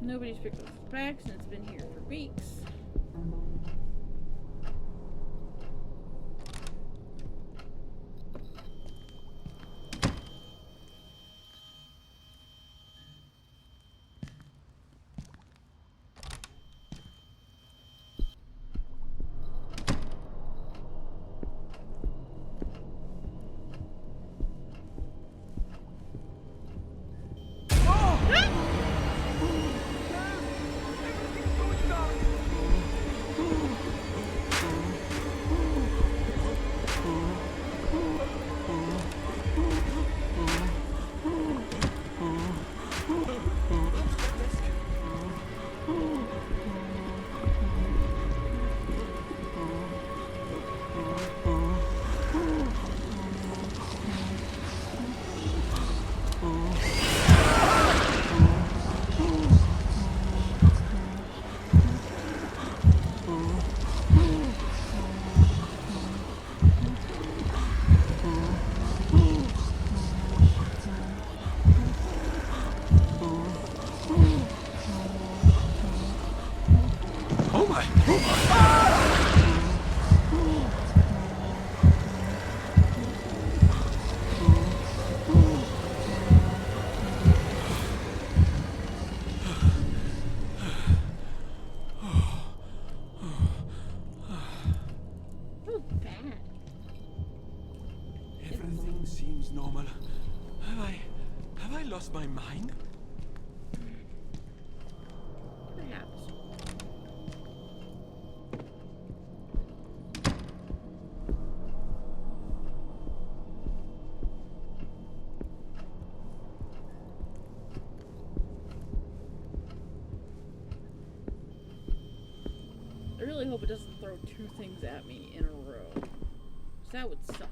Speaker 1: Nobody's picked up his facts, and it's been here for weeks.
Speaker 7: normal? Have I lost my mind?
Speaker 1: Perhaps. I really hope it doesn't throw two things at me in a row. 'Cause that would suck.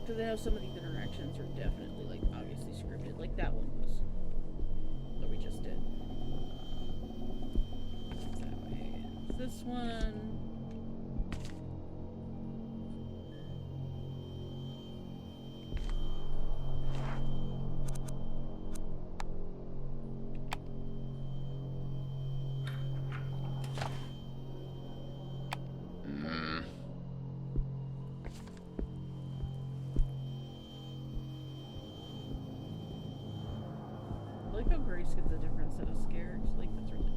Speaker 1: Because I know some of these interactions are definitely, like, obviously scripted. Like that one was. That we just did. That way. This one. I like how Grace gets a different set of scares. Like, that's really cool.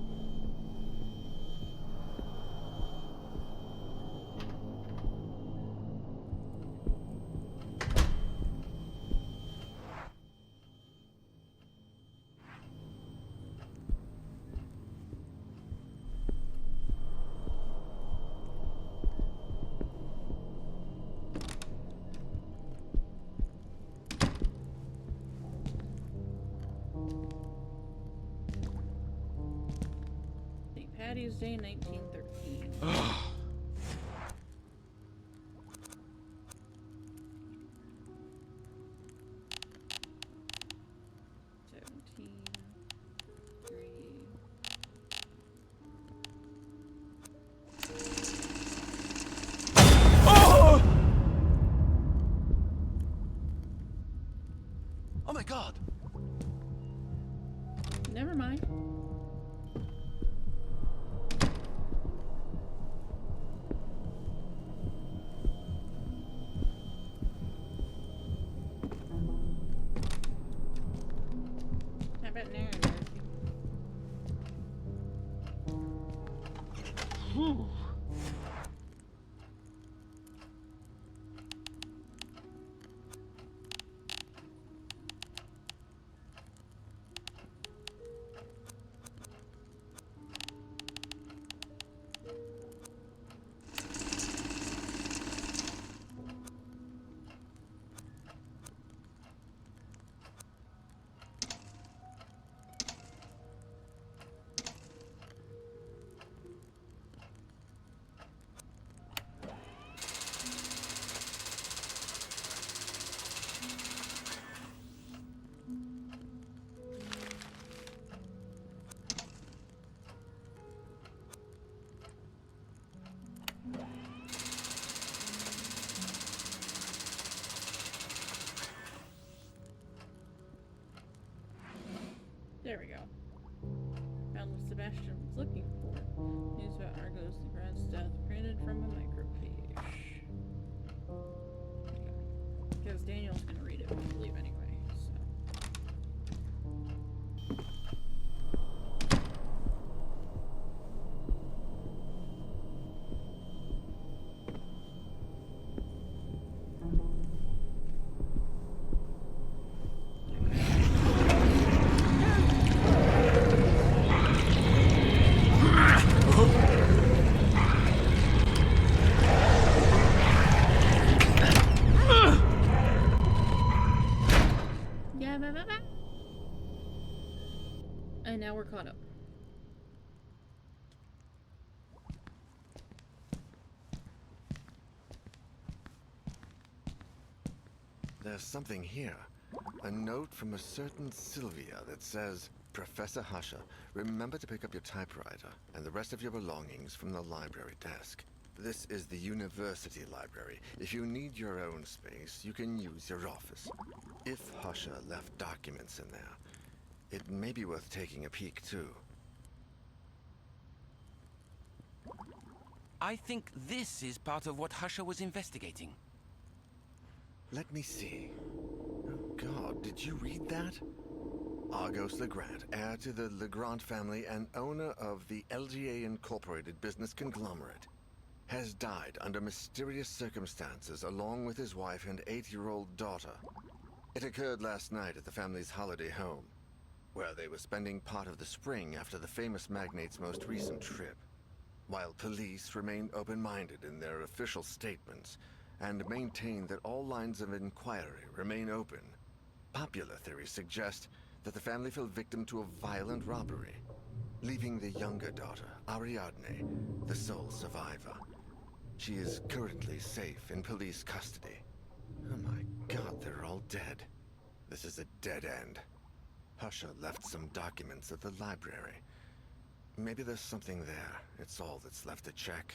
Speaker 1: St. Patty's Day, 1913.
Speaker 7: Oh my god!
Speaker 1: Never mind. How about now, Darcy?
Speaker 7: Whew.
Speaker 1: There we go. Found what Sebastian was looking for. News about Argos Legrand's death printed from a microfiche. Okay. Because Daniel's gonna read it when we leave anyway, so. Yeah, blah, blah, blah. And now we're caught up.
Speaker 4: There's something here. A note from a certain Sylvia that says, Professor Husher, remember to pick up your typewriter and the rest of your belongings from the library desk. This is the university library. If you need your own space, you can use your office. If Husher left documents in there, it may be worth taking a peek too.
Speaker 5: I think this is part of what Husher was investigating.
Speaker 4: Let me see. Oh God, did you read that? Argos Legrand, heir to the Legrand family and owner of the LGA Incorporated business conglomerate. has died under mysterious circumstances along with his wife and 8-year-old daughter. It occurred last night at the family's holiday home, where they were spending part of the spring after the famous magnate's most recent trip. While police remain open-minded in their official statements and maintain that all lines of inquiry remain open, popular theories suggest that the family fell victim to a violent robbery, leaving the younger daughter, Ariadne, the sole survivor. She is currently safe in police custody. Oh my God, they're all dead. This is a dead end. Husher left some documents at the library. Maybe there's something there. It's all that's left to check.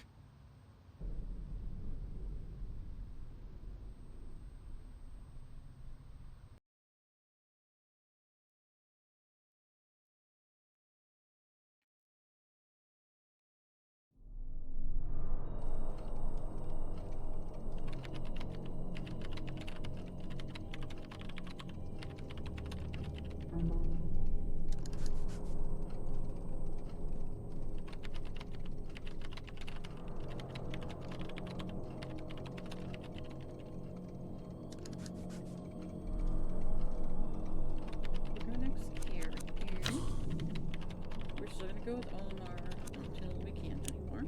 Speaker 1: We'll go next here. We're still gonna go with Olimar until we can't anymore.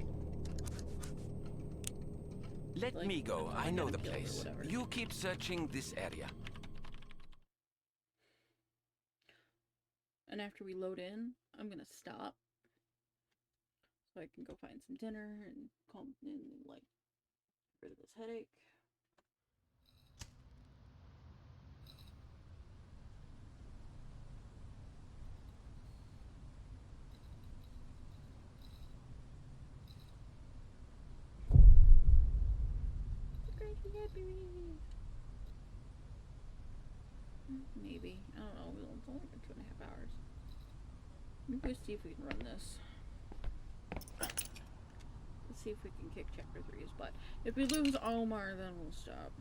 Speaker 5: Let
Speaker 1: Like,
Speaker 5: me go.
Speaker 1: I'm
Speaker 5: I know
Speaker 1: gonna
Speaker 5: the
Speaker 1: kill her or
Speaker 5: place.
Speaker 1: whatever.
Speaker 5: You keep searching this area.
Speaker 1: And after we load in, I'm gonna stop so I can go find some dinner and calm and like get rid of this headache. Maybe. I don't know. It's only been 2.5 hours. Maybe we'll see if we can run this. Let's see if we can kick chapter 3's butt. If we lose Omar, then we'll stop.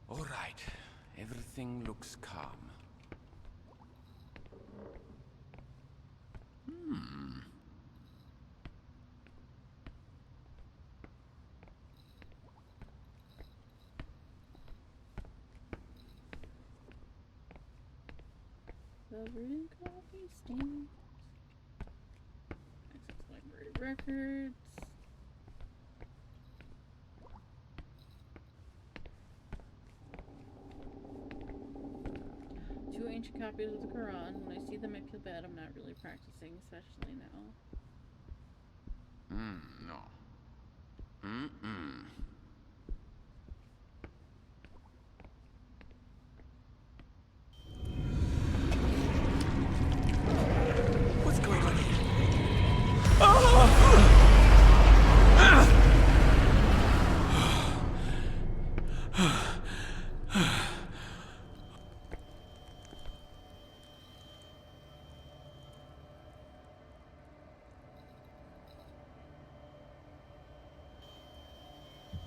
Speaker 5: All right. Everything looks calm.
Speaker 1: Covered in coffee stains. Access library records. Two ancient copies of the Quran. When I see them, I feel bad. I'm not really practicing, especially now.
Speaker 5: No. Mm-mm.
Speaker 7: What's going on here?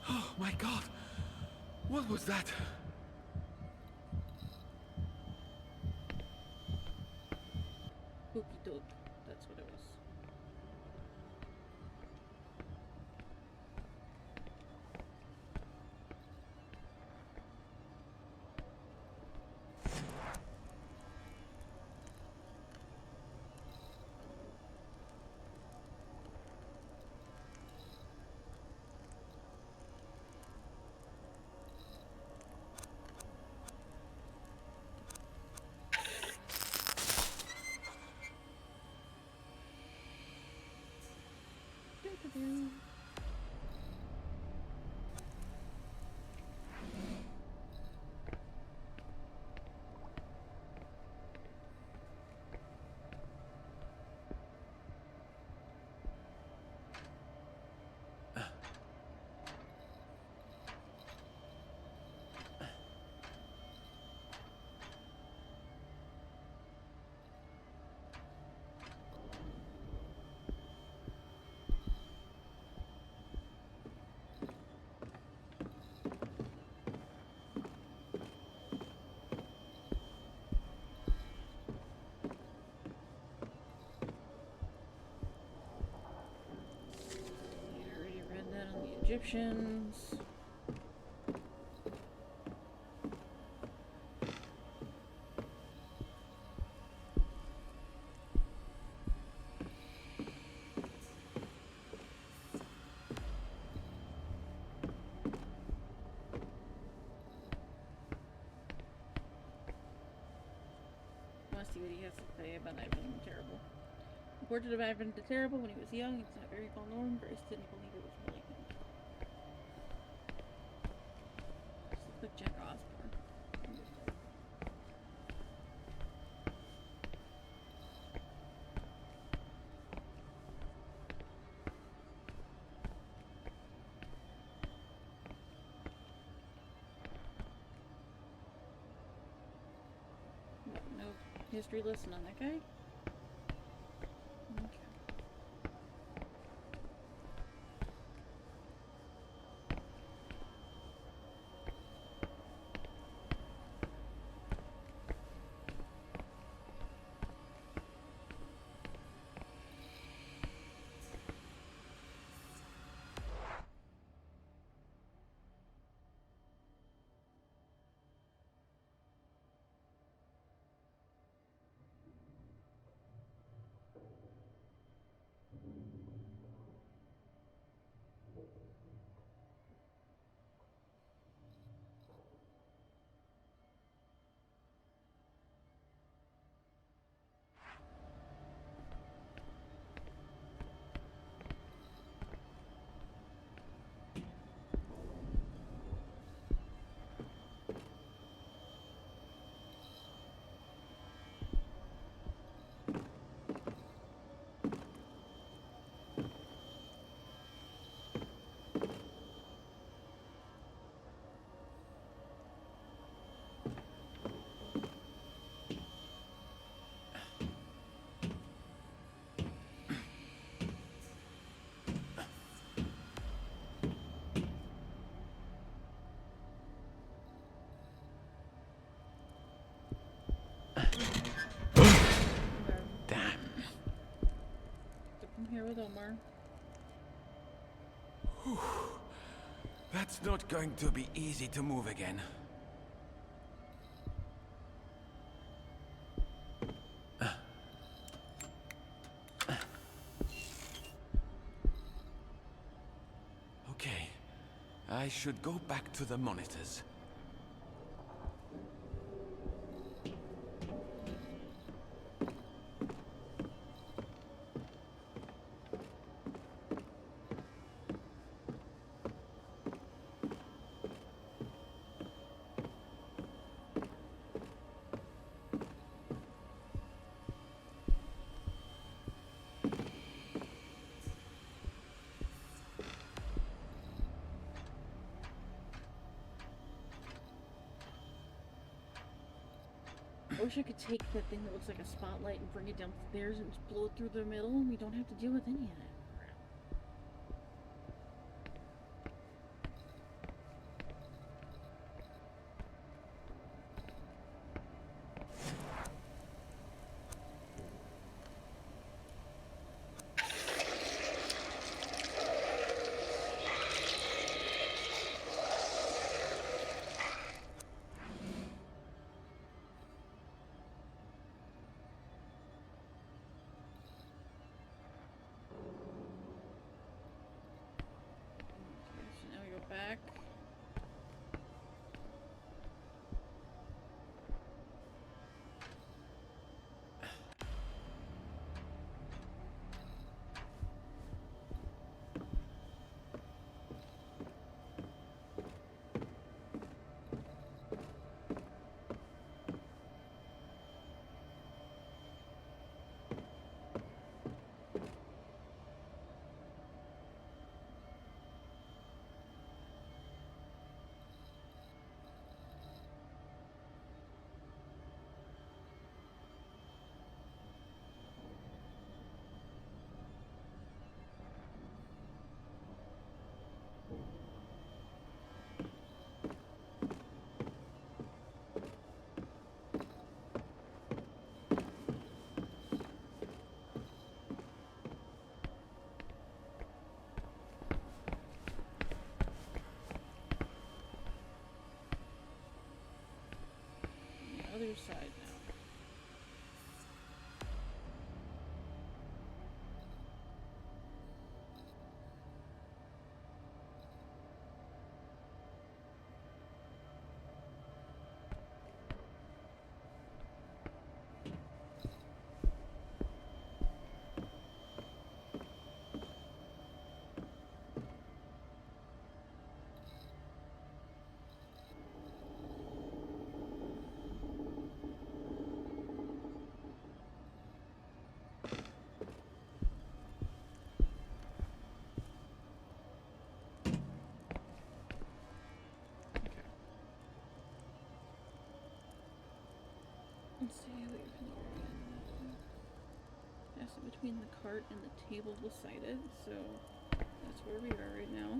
Speaker 7: Oh my God! What was that?
Speaker 1: Hooky dook. That's what it was. Doo-doo-doo. Egyptians. Want to see what he has to say about Ivan the Terrible. The portrait of Ivan the Terrible when he was young. It's not very well known. Grace didn't believe it was really him. Just looks like Jack Osborne. No history lesson on that guy? Okay.
Speaker 5: Damn.
Speaker 1: I'm here with Omar.
Speaker 5: That's not going to be easy to move again. Okay. I should go back to the monitors.
Speaker 1: I wish I could take that thing that looks like a spotlight and bring it downstairs and just blow it through the middle, and we don't have to deal with any of that. Let's see what you can do. Pass it between the cart and the table beside it, so that's where we are right now.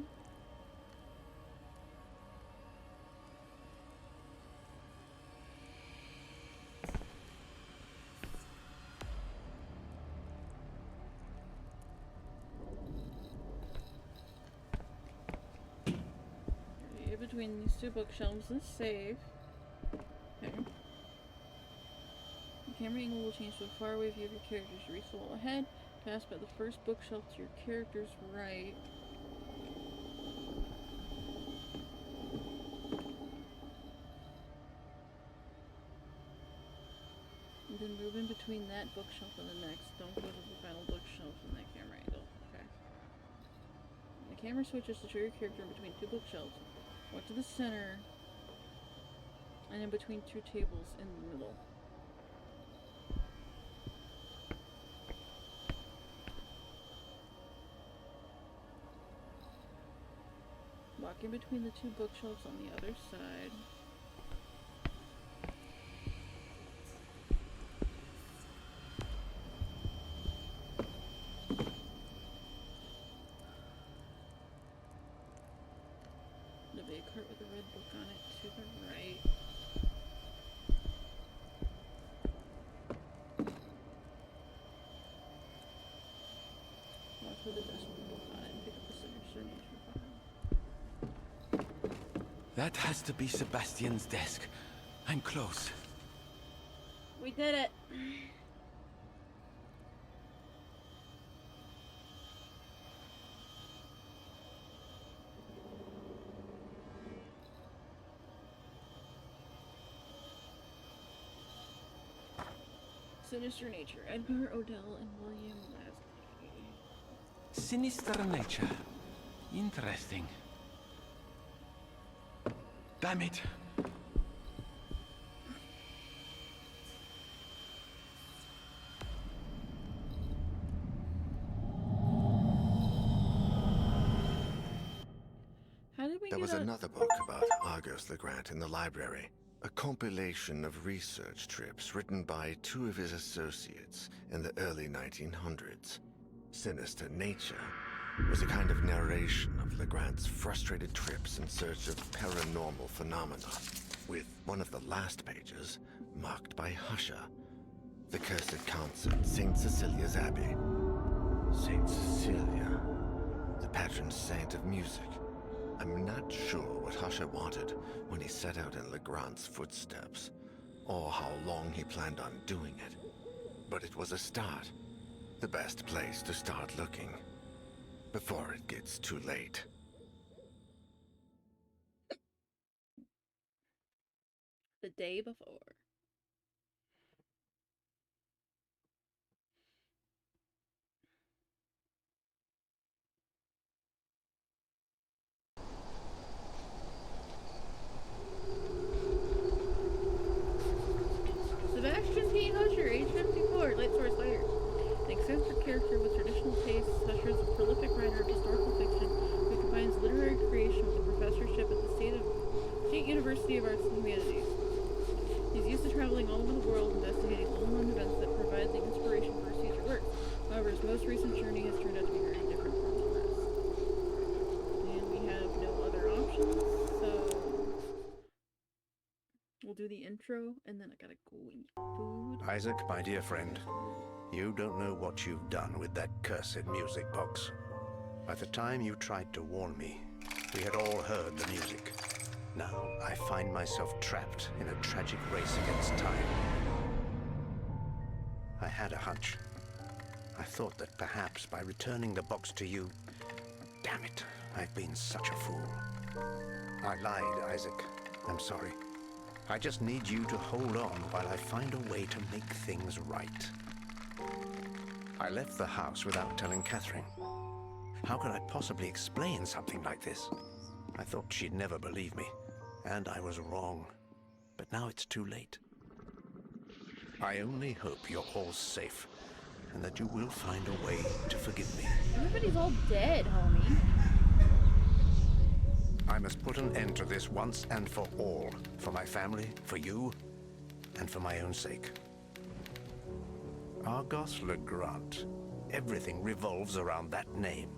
Speaker 1: Between these two bookshelves is safe. Okay. The camera angle will change to a far away view of your characters. Reach the wall ahead. Pass by the first bookshelf to your character's right. And then move in between that bookshelf and the next. Don't go to the final bookshelf in that camera angle. Okay. And the camera switches to show your character in between two bookshelves. Walk to the center, and in between two tables in the middle. Walk in between the two bookshelves on the other side. With a red book on it to the right. Walk with a decimal book on it and pick up the Sinister Nature file.
Speaker 5: That has to be Sebastian's desk. I'm close.
Speaker 1: We did it! Sinister Nature, Edgar Odell and William Lasley.
Speaker 5: Sinister Nature. Interesting. Damn it.
Speaker 1: How did we
Speaker 4: There
Speaker 1: get
Speaker 4: was
Speaker 1: out?
Speaker 4: another book about Argos Legrand in the library. A compilation of research trips written by two of his associates in the early 1900s. Sinister Nature was a kind of narration of Legrand's frustrated trips in search of paranormal phenomena, with one of the last pages marked by Husher, the cursed council at St. Cecilia's Abbey. St. Cecilia, the patron saint of music. I'm not sure what Husher wanted when he set out in Legrand's footsteps, or how long he planned on doing it. But it was a start. The best place to start looking, before it gets too late.
Speaker 1: The day before. Sebastian P. Husher, age 54, light source later. An eccentric character with traditional tastes, Husher is a prolific writer of historical fiction who combines literary creation with a professorship at the State University of Arts and Humanities. He's used to traveling all over the world, investigating little-known events that provide the inspiration for his future work. However, his most recent journey has turned out to be very different from the rest. And we have no other options, so we'll do the intro, and then I gotta go eat food.
Speaker 9: Isaac, my dear friend, you don't know what you've done with that cursed music box. By the time you tried to warn me, we had all heard the music. Now I find myself trapped in a tragic race against time. I had a hunch. I thought that perhaps by returning the box to you... Damn it, I've been such a fool. I lied, Isaac. I'm sorry. I just need you to hold on while I find a way to make things right. I left the house without telling Catherine. How could I possibly explain something like this? I thought she'd never believe me, and I was wrong. But now it's too late. I only hope you're all safe, and that you will find a way to forgive me.
Speaker 1: Everybody's all dead, homie.
Speaker 9: I must put an end to this once and for all. For my family, for you, and for my own sake. Argos Legrand. Everything revolves around that name.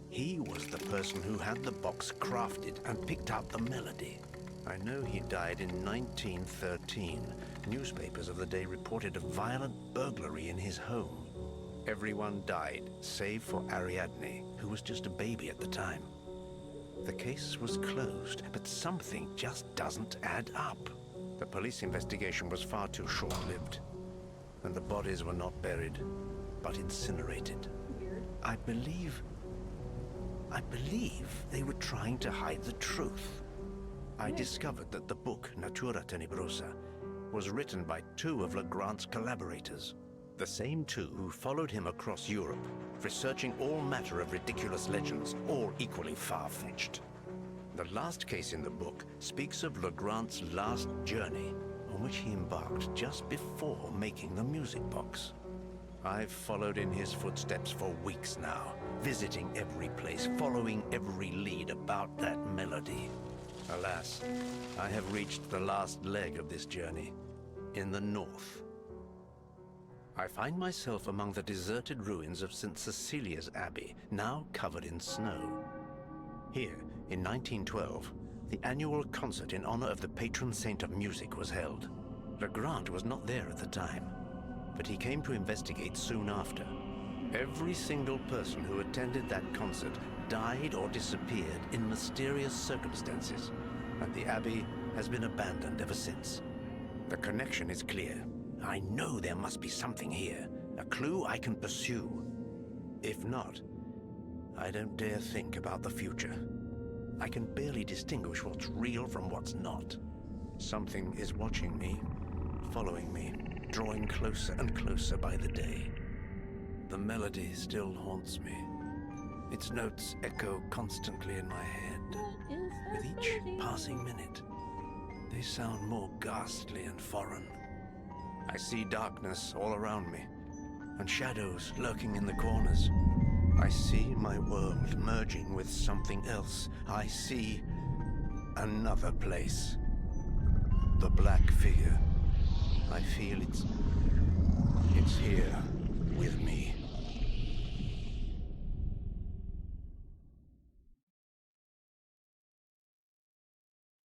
Speaker 9: He was the person who had the box crafted and picked out the melody. I know he died in 1913. Newspapers of the day reported a violent burglary in his home. Everyone died, save for Ariadne, who was just a baby at the time. The case was closed, but something just doesn't add up. The police investigation was far too short-lived, and the bodies were not buried, but incinerated.
Speaker 1: Weird.
Speaker 9: I believe they were trying to hide the truth. I discovered that the book, Natura Tenebrosa, was written by two of Legrand's collaborators. The same two who followed him across Europe, researching all matter of ridiculous legends, all equally far-fetched. The last case in the book speaks of Legrand's last journey, on which he embarked just before making the music box. I've followed in his footsteps for weeks now, visiting every place, following every lead about that melody. Alas, I have reached the last leg of this journey, in the north. I find myself among the deserted ruins of St. Cecilia's Abbey, now covered in snow. Here, in 1912, the annual concert in honor of the patron saint of music was held. Legrand was not there at the time, but he came to investigate soon after. Every single person who attended that concert died or disappeared in mysterious circumstances, and the Abbey has been abandoned ever since. The connection is clear. I know there must be something here, a clue I can pursue. If not, I don't dare think about the future. I can barely distinguish what's real from what's not. Something is watching me, following me, drawing closer and closer by the day. The melody still haunts me. Its notes echo constantly in my head. With each passing minute, they sound more ghastly and foreign. I see darkness all around me, and shadows lurking in the corners. I see my world merging with something else. I see another place. The black figure. I feel it's here with me.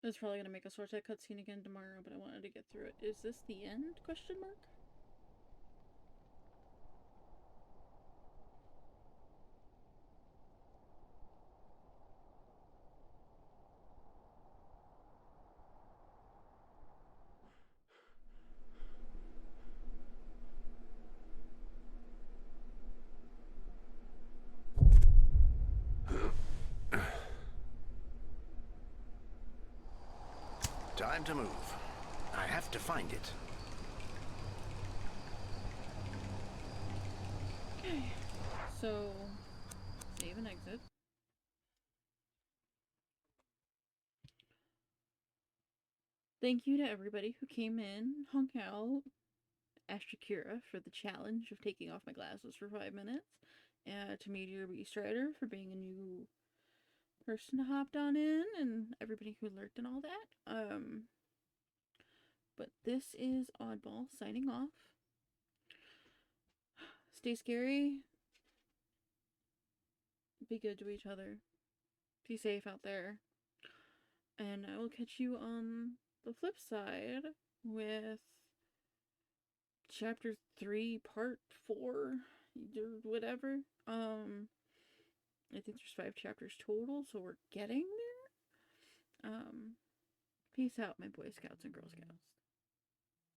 Speaker 1: It's probably gonna make a Sortek cutscene again tomorrow, but I wanted to get through it. Is this the end? Question mark?
Speaker 9: Time to move. I have to find it.
Speaker 1: Okay. So, save and exit. Thank you to everybody who came in, hung out, asked Shakira for the challenge of taking off my glasses for 5 minutes, to Meteor Beast Rider for being a new person hopped on in, and everybody who lurked and all that. But this is Oddball signing off. Stay scary. Be good to each other. Be safe out there. And I will catch you on the flip side with chapter 3, part 4, or whatever. I think there's 5 chapters total, so we're getting there. Peace out, my Boy Scouts and Girl Scouts.